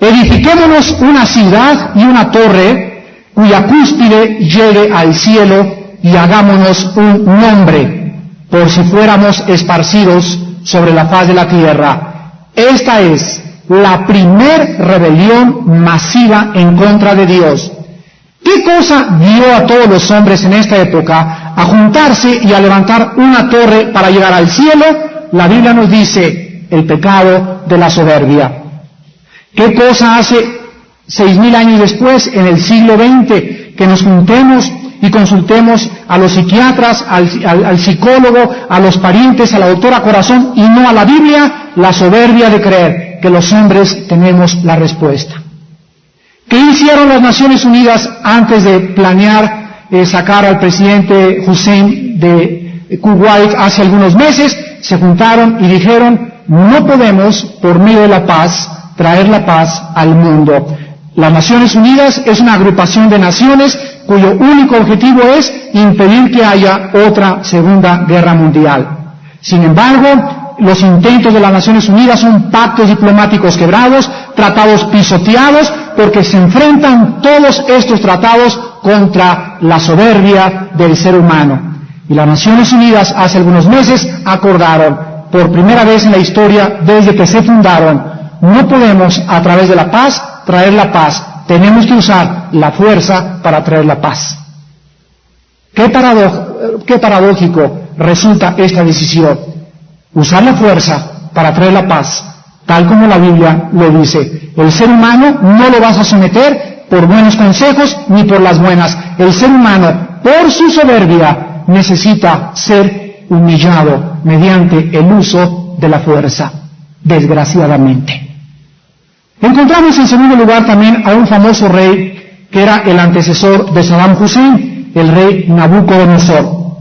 edifiquémonos una ciudad y una torre cuya cúspide llegue al cielo y hagámonos un nombre, por si fuéramos esparcidos sobre la faz de la tierra. Esta es la primer rebelión masiva en contra de Dios. ¿Qué cosa dio a todos los hombres en esta época a juntarse y a levantar una torre para llegar al cielo? la Biblia nos dice el pecado de la soberbia. ¿Qué cosa hace 6,000 años después, en el siglo XX, que nos juntemos y consultemos a los psiquiatras, al psicólogo, a los parientes, a la doctora Corazón y no a la Biblia? La soberbia de creer que los hombres tenemos la respuesta. ¿Qué hicieron las Naciones Unidas antes de planear sacar al presidente Hussein de Kuwait hace algunos meses? Se juntaron y dijeron, no podemos, por medio de la paz, traer la paz al mundo. Las Naciones Unidas es una agrupación de naciones cuyo único objetivo es impedir que haya otra Segunda Guerra Mundial. Sin embargo, los intentos de las Naciones Unidas son pactos diplomáticos quebrados, tratados pisoteados, porque se enfrentan todos estos tratados contra la soberbia del ser humano. Y las Naciones Unidas hace algunos meses acordaron, por primera vez en la historia desde que se fundaron, no podemos a través de la paz traer la paz, tenemos que usar la fuerza para traer la paz. Qué paradójico resulta esta decisión. Usar la fuerza para traer la paz, tal como la Biblia lo dice. El ser humano no lo vas a someter por buenos consejos ni por las buenas. El ser humano, por su soberbia, necesita ser humillado mediante el uso de la fuerza, desgraciadamente. Encontramos en segundo lugar también a un famoso rey que era el antecesor de Saddam Hussein, el rey Nabucodonosor.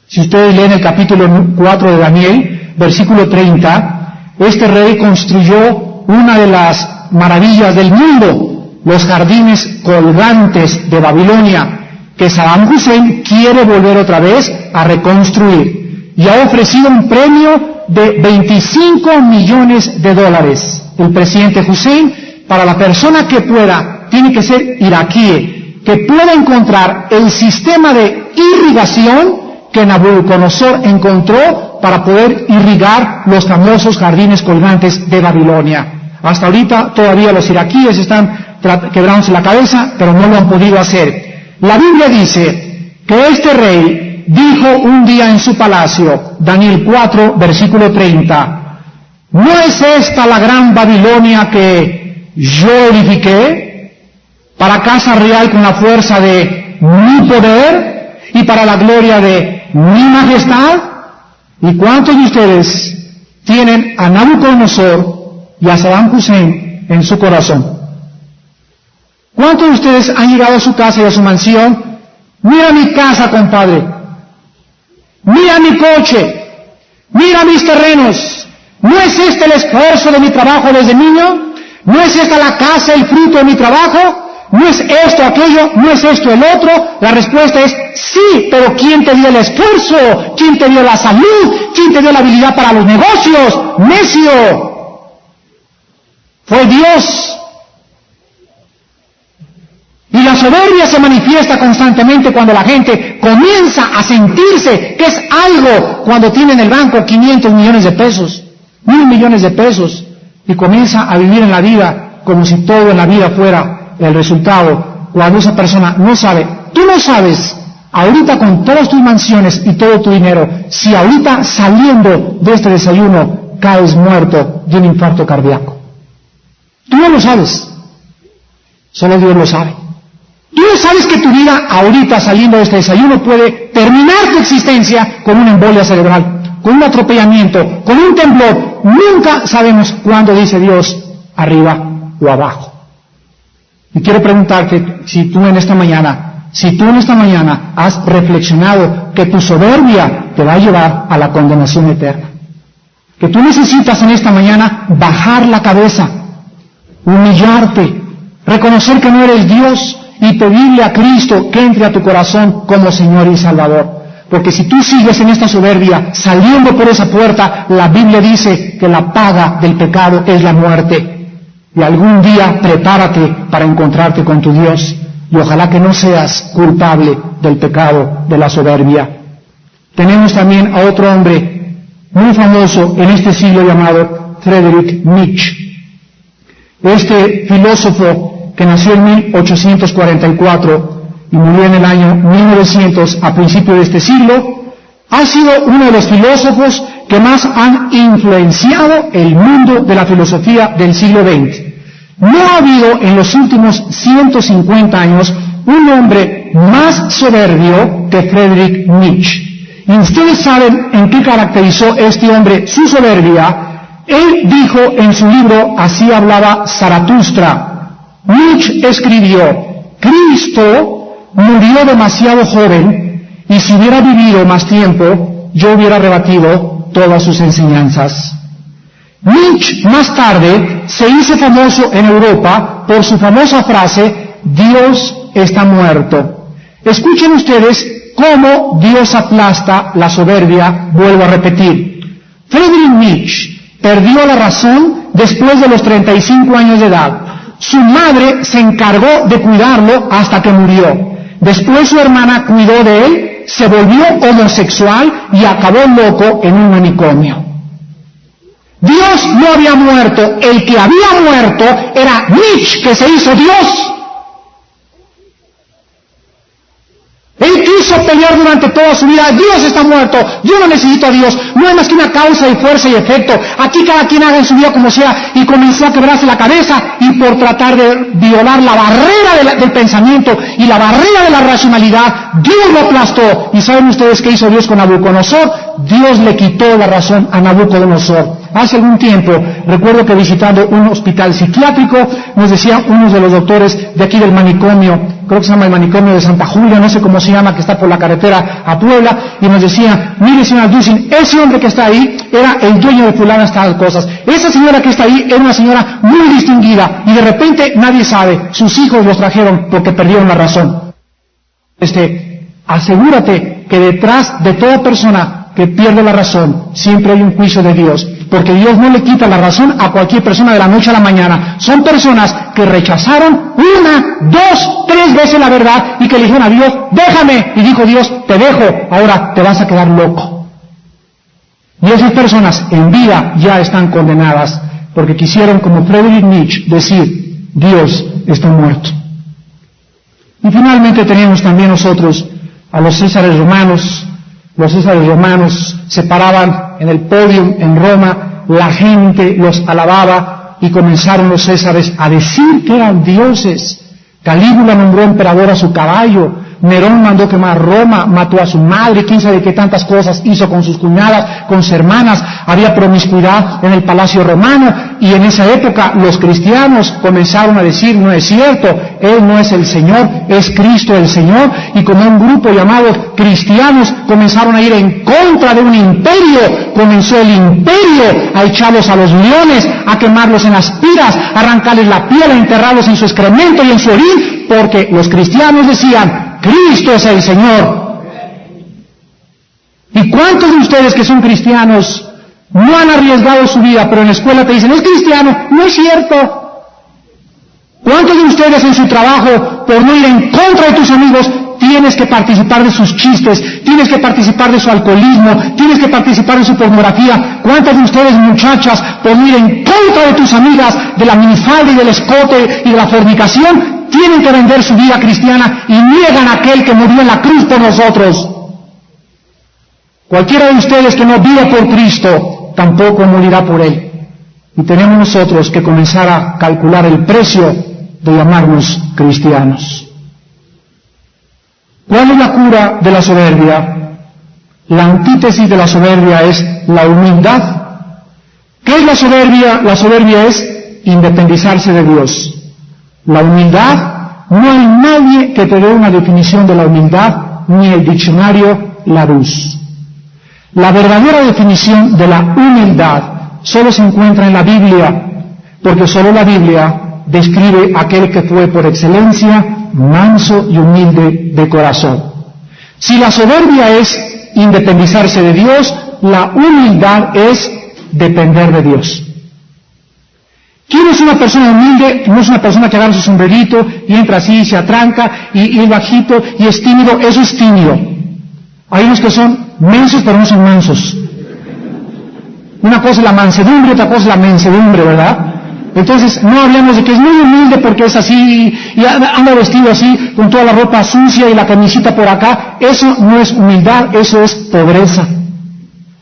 Si ustedes leen el capítulo 4 de Daniel, versículo 30, este rey construyó una de las maravillas del mundo, los jardines colgantes de Babilonia, que Saddam Hussein quiere volver otra vez a reconstruir, y ha ofrecido un premio de $25 millones. El presidente Hussein, para la persona que pueda, tiene que ser iraquí, que pueda encontrar el sistema de irrigación que Nabucodonosor encontró para poder irrigar los famosos jardines colgantes de Babilonia. Hasta ahorita todavía los iraquíes están quebrándose la cabeza, pero no lo han podido hacer. La Biblia dice que este rey dijo un día en su palacio, Daniel 4, versículo 30, ¿no es esta la gran Babilonia que yo edifiqué para casa real con la fuerza de mi poder y para la gloria de mi majestad? ¿Y cuántos de ustedes tienen a Nabucodonosor y a Saddam Hussein en su corazón? ¿Cuántos de ustedes han llegado a su casa y a su mansión? Mira mi casa, compadre. Mira mi coche. Mira mis terrenos. ¿No es este el esfuerzo de mi trabajo desde niño? ¿No es esta la casa, el fruto de mi trabajo? ¿No es esto, aquello? ¿No es esto, el otro? La respuesta es sí, pero ¿quién te dio el esfuerzo? ¿Quién te dio la salud? ¿Quién te dio la habilidad para los negocios? ¡Necio! Fue Dios. Y la soberbia se manifiesta constantemente cuando la gente comienza a sentirse que es algo cuando tiene en el banco 500 millones de pesos. 1,000 millones de pesos, y comienza a vivir en la vida como si todo en la vida fuera el resultado, cuando esa persona no sabe. Tú no sabes, ahorita con todas tus mansiones y todo tu dinero, si ahorita saliendo de este desayuno caes muerto de un infarto cardíaco. Tú no lo sabes, solo Dios lo sabe. Tú no sabes que tu vida ahorita saliendo de este desayuno puede terminar tu existencia con una embolia cerebral, con un atropellamiento, con un temblor. Nunca sabemos cuándo dice Dios, arriba o abajo. Y quiero preguntarte si tú en esta mañana has reflexionado que tu soberbia te va a llevar a la condenación eterna. Que tú necesitas en esta mañana bajar la cabeza, humillarte, reconocer que no eres Dios y pedirle a Cristo que entre a tu corazón como Señor y Salvador. Porque si tú sigues en esta soberbia, saliendo por esa puerta, la Biblia dice que la paga del pecado es la muerte. Y algún día prepárate para encontrarte con tu Dios. Y ojalá que no seas culpable del pecado de la soberbia. Tenemos también a otro hombre muy famoso en este siglo llamado Friedrich Nietzsche. Este filósofo que nació en 1844 y murió en el año 1900, a principios de este siglo, ha sido uno de los filósofos que más han influenciado el mundo de la filosofía del siglo XX. No ha habido en los últimos 150 años un hombre más soberbio que Friedrich Nietzsche. Y ustedes saben en qué caracterizó este hombre su soberbia. Él dijo en su libro Así hablaba Zaratustra. Nietzsche escribió: Cristo murió demasiado joven y si hubiera vivido más tiempo, yo hubiera rebatido todas sus enseñanzas. Nietzsche más tarde se hizo famoso en Europa por su famosa frase: Dios está muerto. Escuchen ustedes cómo Dios aplasta la soberbia. Vuelvo a repetir. Friedrich Nietzsche perdió la razón después de los 35 años de edad. Su madre se encargó de cuidarlo hasta que murió. Después su hermana cuidó de él, se volvió homosexual y acabó loco en un manicomio. Dios no había muerto, el que había muerto era Nietzsche, que se hizo Dios. Él quiso pelear durante toda su vida: Dios está muerto, yo no necesito a Dios, no hay más que una causa y fuerza y efecto, aquí cada quien haga en su vida como sea, y comenzó a quebrarse la cabeza, y por tratar de violar la barrera del pensamiento y la barrera de la racionalidad, Dios lo aplastó. ¿Y saben ustedes qué hizo Dios con Nabucodonosor? Dios le quitó la razón a Nabucodonosor. Hace algún tiempo, recuerdo que visitando un hospital psiquiátrico, nos decían unos de los doctores de aquí del manicomio, creo que se llama el manicomio de Santa Julia, no sé cómo se llama, que está por la carretera a Puebla, y nos decían: mire, señora Dulcin, ese hombre que está ahí era el dueño de fulanas tal cosas, esa señora que está ahí era una señora muy distinguida, y de repente nadie sabe, sus hijos los trajeron porque perdieron la razón. Asegúrate que detrás de toda persona que pierde la razón, siempre hay un juicio de Dios, porque Dios no le quita la razón a cualquier persona de la noche a la mañana. Son personas que rechazaron 1, 2, 3 veces la verdad y que le dijeron a Dios: déjame, y dijo Dios: te dejo, ahora te vas a quedar loco. Y esas personas en vida ya están condenadas, porque quisieron, como Friedrich Nietzsche, decir: Dios está muerto. Y finalmente tenemos también nosotros a los Césares romanos. Los Césares romanos se paraban en el podio en Roma, la gente los alababa y comenzaron los Césares a decir que eran dioses. Calígula nombró emperador a su caballo, Nerón mandó quemar Roma, mató a su madre, quién sabe qué tantas cosas hizo con sus cuñadas, con sus hermanas, había promiscuidad en el palacio romano, y en esa época los cristianos comenzaron a decir: no es cierto, Él no es el Señor, es Cristo el Señor, y como un grupo llamado cristianos comenzaron a ir en contra de un imperio, comenzó el imperio a echarlos a los leones, a quemarlos en las piras, a arrancarles la piel, a enterrarlos en su excremento y en su orín, porque los cristianos decían: Cristo es el Señor. ¿Y cuántos de ustedes que son cristianos no han arriesgado su vida, pero en la escuela te dicen: es cristiano? No es cierto. ¿Cuántos de ustedes en su trabajo, por no ir en contra de tus amigos, tienes que participar de sus chistes, tienes que participar de su alcoholismo, tienes que participar de su pornografía? ¿Cuántas de ustedes, muchachas, por no ir en contra de tus amigas, de la minifalda y del escote y de la fornicación, tienen que vender su vida cristiana y niegan a aquel que murió en la cruz por nosotros? Cualquiera de ustedes que no viva por Cristo, tampoco morirá por Él. Y tenemos nosotros que comenzar a calcular el precio de llamarnos cristianos. ¿Cuál es la cura de la soberbia? La antítesis de la soberbia es la humildad. ¿Qué es la soberbia? La soberbia es independizarse de Dios. La humildad, no hay nadie que te dé una definición de la humildad, ni el diccionario Larousse. La verdadera definición de la humildad solo se encuentra en la Biblia, porque solo la Biblia describe a aquel que fue por excelencia manso y humilde de corazón. Si la soberbia es independizarse de Dios, la humildad es depender de Dios. ¿Quién es una persona humilde? No es una persona que agarra su sombrerito y entra así y se atranca y es bajito y es tímido. Eso es tímido. Hay unos que son mensos pero no son mansos. Una cosa es la mansedumbre, otra cosa es la mensedumbre, ¿verdad? Entonces no hablemos de que es muy humilde porque es así y anda vestido así con toda la ropa sucia y la camisita por acá. Eso no es humildad, eso es pobreza.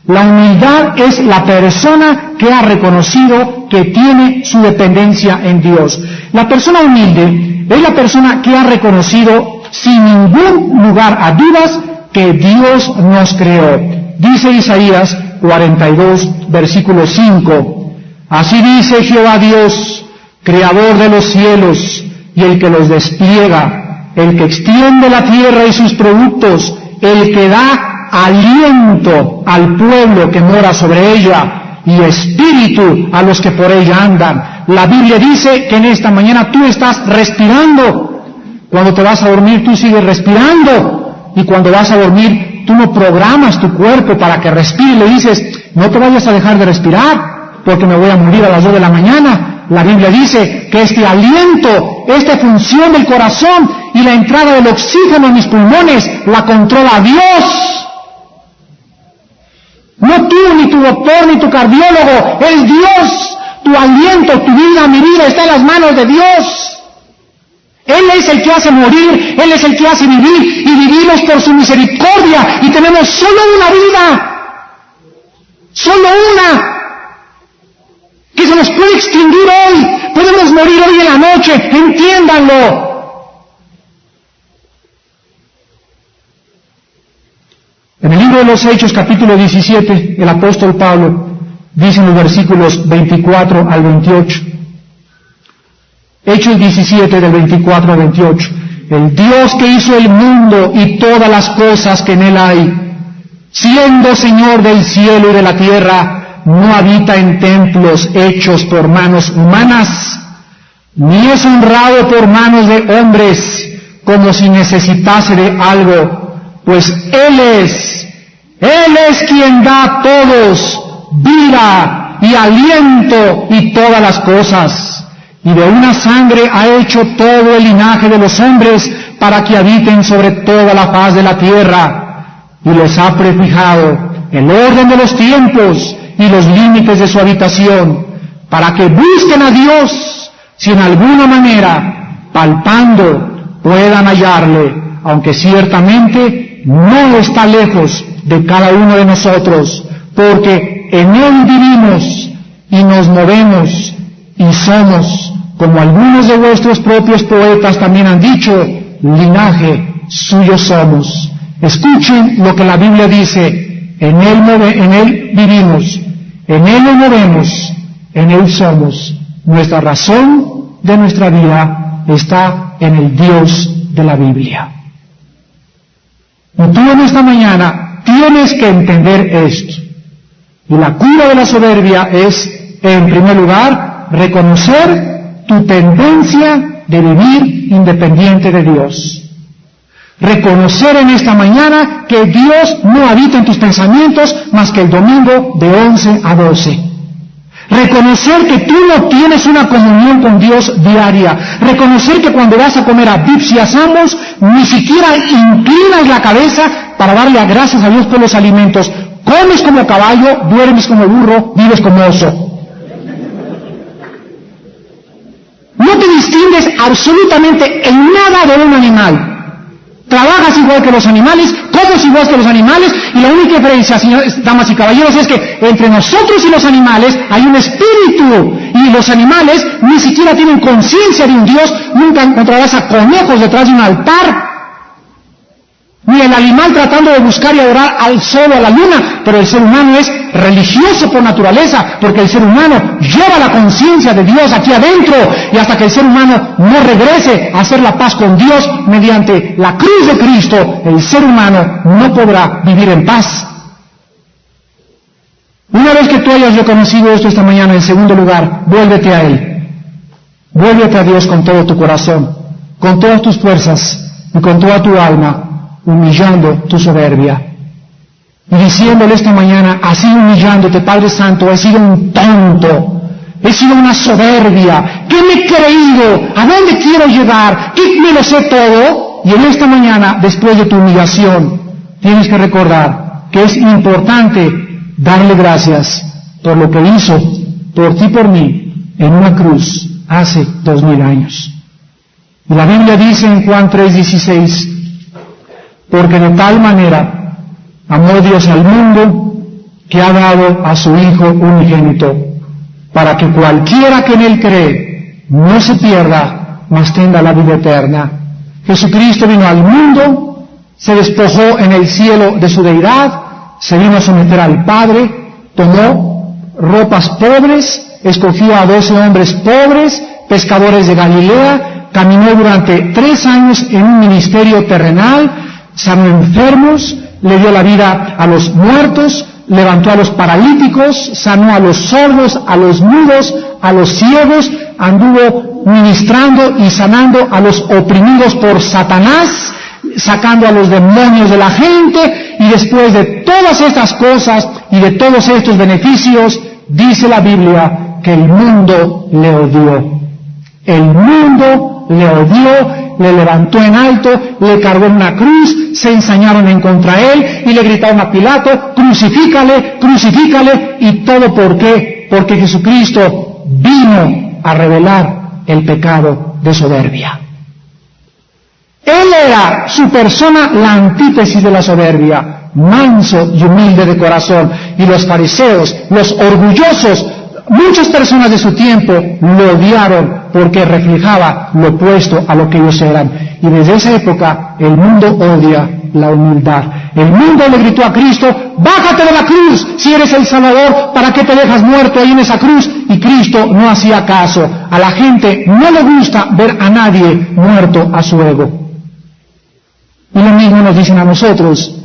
La humildad es la persona que ha reconocido que tiene su dependencia en Dios. La persona humilde es la persona que ha reconocido sin ningún lugar a dudas que Dios nos creó. Dice Isaías 42, versículo 5. Así dice Jehová Dios, creador de los cielos y el que los despliega, el que extiende la tierra y sus productos, el que da aliento al pueblo que mora sobre ella y espíritu a los que por ella andan. La Biblia dice que en esta mañana tú estás respirando. Cuando te vas a dormir tú sigues respirando, y cuando vas a dormir tú no programas tu cuerpo para que respire y le dices, no te vayas a dejar de respirar porque me voy a morir a las 2 de la mañana. La Biblia dice que este aliento, esta función del corazón y la entrada del oxígeno en mis pulmones la controla Dios. No tú, ni tu doctor, ni tu cardiólogo, es Dios. Tu aliento, tu vida, mi vida está en las manos de Dios. Él es el que hace morir, Él es el que hace vivir, y vivimos por su misericordia, y tenemos solo una vida, solo una, que se nos puede extinguir hoy. Podemos morir hoy en la noche, entiéndanlo. En el libro de los Hechos, capítulo 17, el apóstol Pablo dice en los versículos 24 al 28, Hechos 17, del 24 al 28, el Dios que hizo el mundo y todas las cosas que en él hay, siendo Señor del cielo y de la tierra, no habita en templos hechos por manos humanas, ni es honrado por manos de hombres, como si necesitase de algo, pues Él es quien da a todos vida y aliento y todas las cosas, y de una sangre ha hecho todo el linaje de los hombres para que habiten sobre toda la faz de la tierra, y les ha prefijado el orden de los tiempos y los límites de su habitación, para que busquen a Dios, si en alguna manera, palpando, puedan hallarle, aunque ciertamente no está lejos de cada uno de nosotros, porque en Él vivimos y nos movemos y somos, como algunos de vuestros propios poetas también han dicho, linaje suyo somos. Escuchen lo que la Biblia dice: en Él vivimos, en Él nos movemos, en Él somos. Nuestra razón de nuestra vida está en el Dios de la Biblia. Y tú en esta mañana tienes que entender esto. Y la cura de la soberbia es, en primer lugar, reconocer tu tendencia de vivir independiente de Dios. Reconocer en esta mañana que Dios no habita en tus pensamientos más que el domingo de 11 a 12. Reconocer que tú no tienes una comunión con Dios diaria. Reconocer que cuando vas a comer a Vips y a Samos, ni siquiera inclinas la cabeza para darle gracias a Dios por los alimentos. Comes como caballo, duermes como burro, vives como oso. No te distingues absolutamente en nada de un animal. Trabajas igual que los animales, comes igual que los animales, y la única diferencia, señores, damas y caballeros, es que entre nosotros y los animales hay un espíritu, y los animales ni siquiera tienen conciencia de un Dios. Nunca encontrarás a conejos detrás de un altar, ni el animal tratando de buscar y adorar al sol o a la luna, pero el ser humano es religioso por naturaleza, porque el ser humano lleva la conciencia de Dios aquí adentro, y hasta que el ser humano no regrese a hacer la paz con Dios mediante la cruz de Cristo, el ser humano no podrá vivir en paz. Una vez que tú hayas reconocido esto esta mañana, en segundo lugar, vuélvete a Él. Vuélvete a Dios con todo tu corazón, con todas tus fuerzas y con toda tu alma, humillando tu soberbia y diciéndole esta mañana, así humillándote: Padre Santo, he sido un tonto, he sido una soberbia, ¿qué me he creído? ¿A dónde quiero llegar? ¿Qué me lo sé todo? Y en esta mañana, después de tu humillación, tienes que recordar que es importante darle gracias por lo que hizo por ti y por mí en una cruz hace 2000 años. Y la Biblia dice en Juan 3:16, porque de tal manera amó Dios al mundo, que ha dado a su Hijo unigénito, para que cualquiera que en Él cree no se pierda, mas tenga la vida eterna. Jesucristo vino al mundo, se despojó en el cielo de su deidad, se vino a someter al Padre, tomó ropas pobres, escogió a 12 hombres pobres, pescadores de Galilea, caminó durante 3 años en un ministerio terrenal, sanó enfermos, le dio la vida a los muertos, levantó a los paralíticos, sanó a los sordos, a los mudos, a los ciegos, anduvo ministrando y sanando a los oprimidos por Satanás, sacando a los demonios de la gente, y después de todas estas cosas y de todos estos beneficios, dice la Biblia que el mundo le odió. El mundo le odió, le levantó en alto, le cargó en una cruz, se ensañaron en contra él y le gritaron a Pilato: crucifícale, crucifícale. ¿Y todo por qué? Porque Jesucristo vino a revelar el pecado de soberbia. Él era su persona la antítesis de la soberbia, manso y humilde de corazón. Y los fariseos, los orgullosos, muchas personas de su tiempo lo odiaron porque reflejaba lo opuesto a lo que ellos eran. Y desde esa época el mundo odia la humildad. El mundo le gritó a Cristo: bájate de la cruz, si eres el Salvador, ¿para qué te dejas muerto ahí en esa cruz? Y Cristo no hacía caso. A la gente no le gusta ver a nadie muerto a su ego. Y lo mismo nos dicen a nosotros: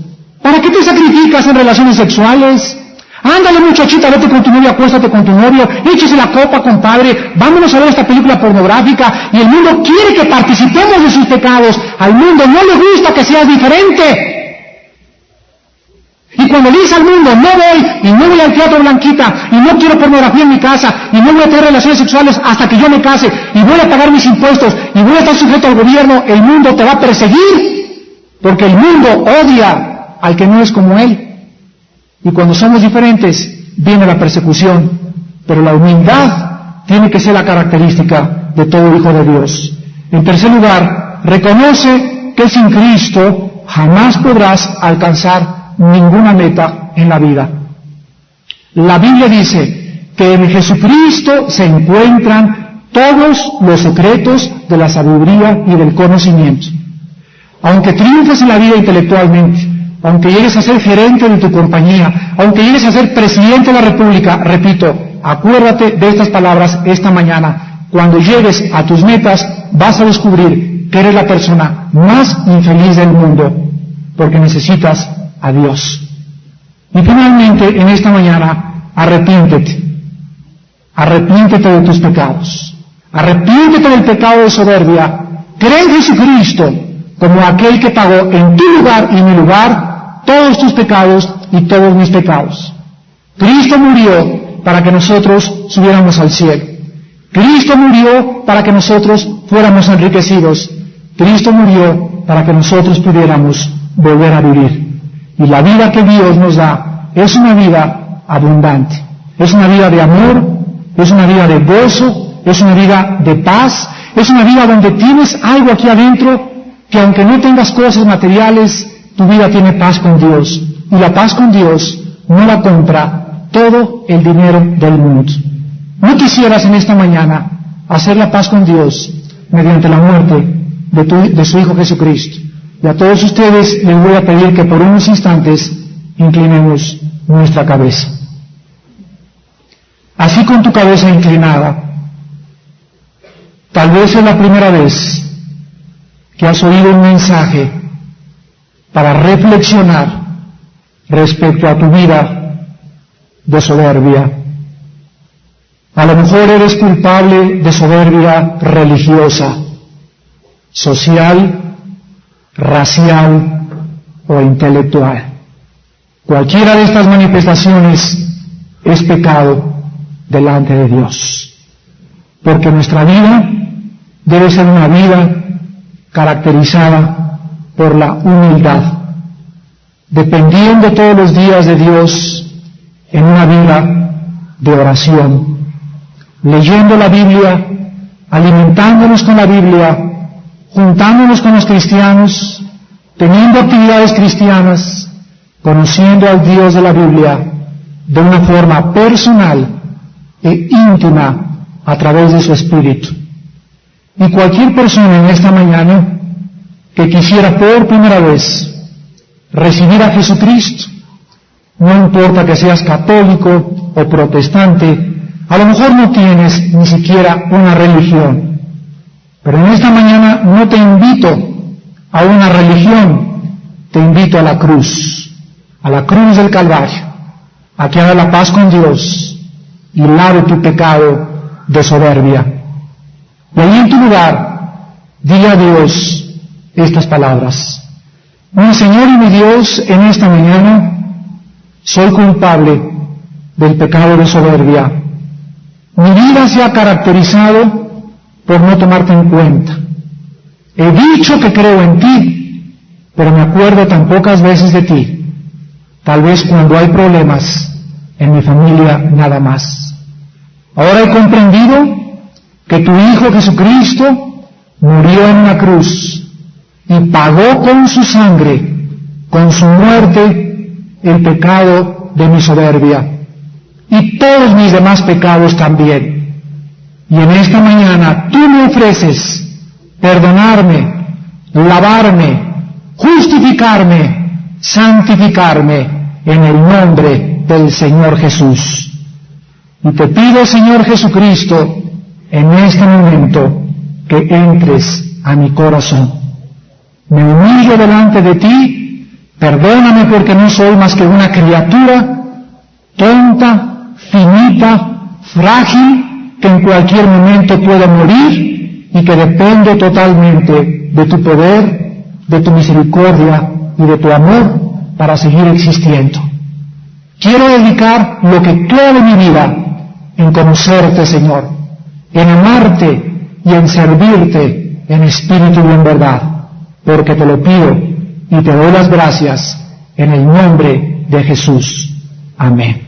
¿para qué te sacrificas en relaciones sexuales? Ándale, muchachita, vete con tu novio, acuéstate con tu novio, échese la copa, compadre, vámonos a ver esta película pornográfica. Y el mundo quiere que participemos de sus pecados. Al mundo no le gusta que seas diferente. Y cuando le dice al mundo: no voy, y no voy al teatro, Blanquita, y no quiero pornografía en mi casa, y no voy a tener relaciones sexuales hasta que yo me case, y voy a pagar mis impuestos, y voy a estar sujeto al gobierno, el mundo te va a perseguir. Porque el mundo odia al que no es como él. Y cuando somos diferentes, viene la persecución. Pero la humildad tiene que ser la característica de todo hijo de Dios. En tercer lugar, reconoce que sin Cristo jamás podrás alcanzar ninguna meta en la vida. La Biblia dice que en Jesucristo se encuentran todos los secretos de la sabiduría y del conocimiento. Aunque triunfes en la vida intelectualmente, aunque llegues a ser gerente de tu compañía, aunque llegues a ser presidente de la República, repito, acuérdate de estas palabras esta mañana. Cuando llegues a tus metas, vas a descubrir que eres la persona más infeliz del mundo, porque necesitas a Dios. Y finalmente, en esta mañana, arrepiéntete. Arrepiéntete de tus pecados. Arrepiéntete del pecado de soberbia. Cree en Jesucristo como aquel que pagó en tu lugar y en mi lugar todos tus pecados y todos mis pecados. Cristo murió para que nosotros subiéramos al cielo. Cristo murió para que nosotros fuéramos enriquecidos. Cristo murió para que nosotros pudiéramos volver a vivir. Y la vida que Dios nos da es una vida abundante. Es una vida de amor, es una vida de gozo, es una vida de paz, es una vida donde tienes algo aquí adentro que aunque no tengas cosas materiales, tu vida tiene paz con Dios. Y la paz con Dios no la compra todo el dinero del mundo. ¿No quisieras en esta mañana hacer la paz con Dios mediante la muerte de su Hijo Jesucristo? Y a todos ustedes les voy a pedir que por unos instantes inclinemos nuestra cabeza. Así con tu cabeza inclinada, tal vez es la primera vez que has oído un mensaje para reflexionar respecto a tu vida de soberbia. A lo mejor eres culpable de soberbia religiosa, social, racial o intelectual. Cualquiera de estas manifestaciones es pecado delante de Dios, porque nuestra vida debe ser una vida caracterizada por la humildad, dependiendo todos los días de Dios en una vida de oración, leyendo la Biblia, alimentándonos con la Biblia, juntándonos con los cristianos, teniendo actividades cristianas, conociendo al Dios de la Biblia de una forma personal e íntima a través de su Espíritu. Y cualquier persona en esta mañana que quisiera por primera vez recibir a Jesucristo, no importa que seas católico o protestante, a lo mejor no tienes ni siquiera una religión, pero en esta mañana no te invito a una religión, te invito a la cruz del Calvario, a que haga la paz con Dios y lave tu pecado de soberbia. Y ahí en tu lugar, dile a Dios estas palabras: mi Señor y mi Dios, en esta mañana soy culpable del pecado de soberbia. Mi vida se ha caracterizado por no tomarte en cuenta. He dicho que creo en ti, pero me acuerdo tan pocas veces de ti, tal vez cuando hay problemas en mi familia nada más. Ahora he comprendido que tu Hijo Jesucristo murió en una cruz y pagó con su sangre, con su muerte, el pecado de mi soberbia y todos mis demás pecados también. Y en esta mañana tú me ofreces perdonarme, lavarme, justificarme, santificarme en el nombre del Señor Jesús. Y te pido, Señor Jesucristo, en este momento que entres a mi corazón. Me humillo delante de ti, perdóname porque no soy más que una criatura tonta, finita, frágil, que en cualquier momento pueda morir y que depende totalmente de tu poder, de tu misericordia y de tu amor para seguir existiendo. Quiero dedicar lo que queda de mi vida en conocerte, Señor, en amarte y en servirte en espíritu y en verdad, porque te lo pido y te doy las gracias en el nombre de Jesús. Amén.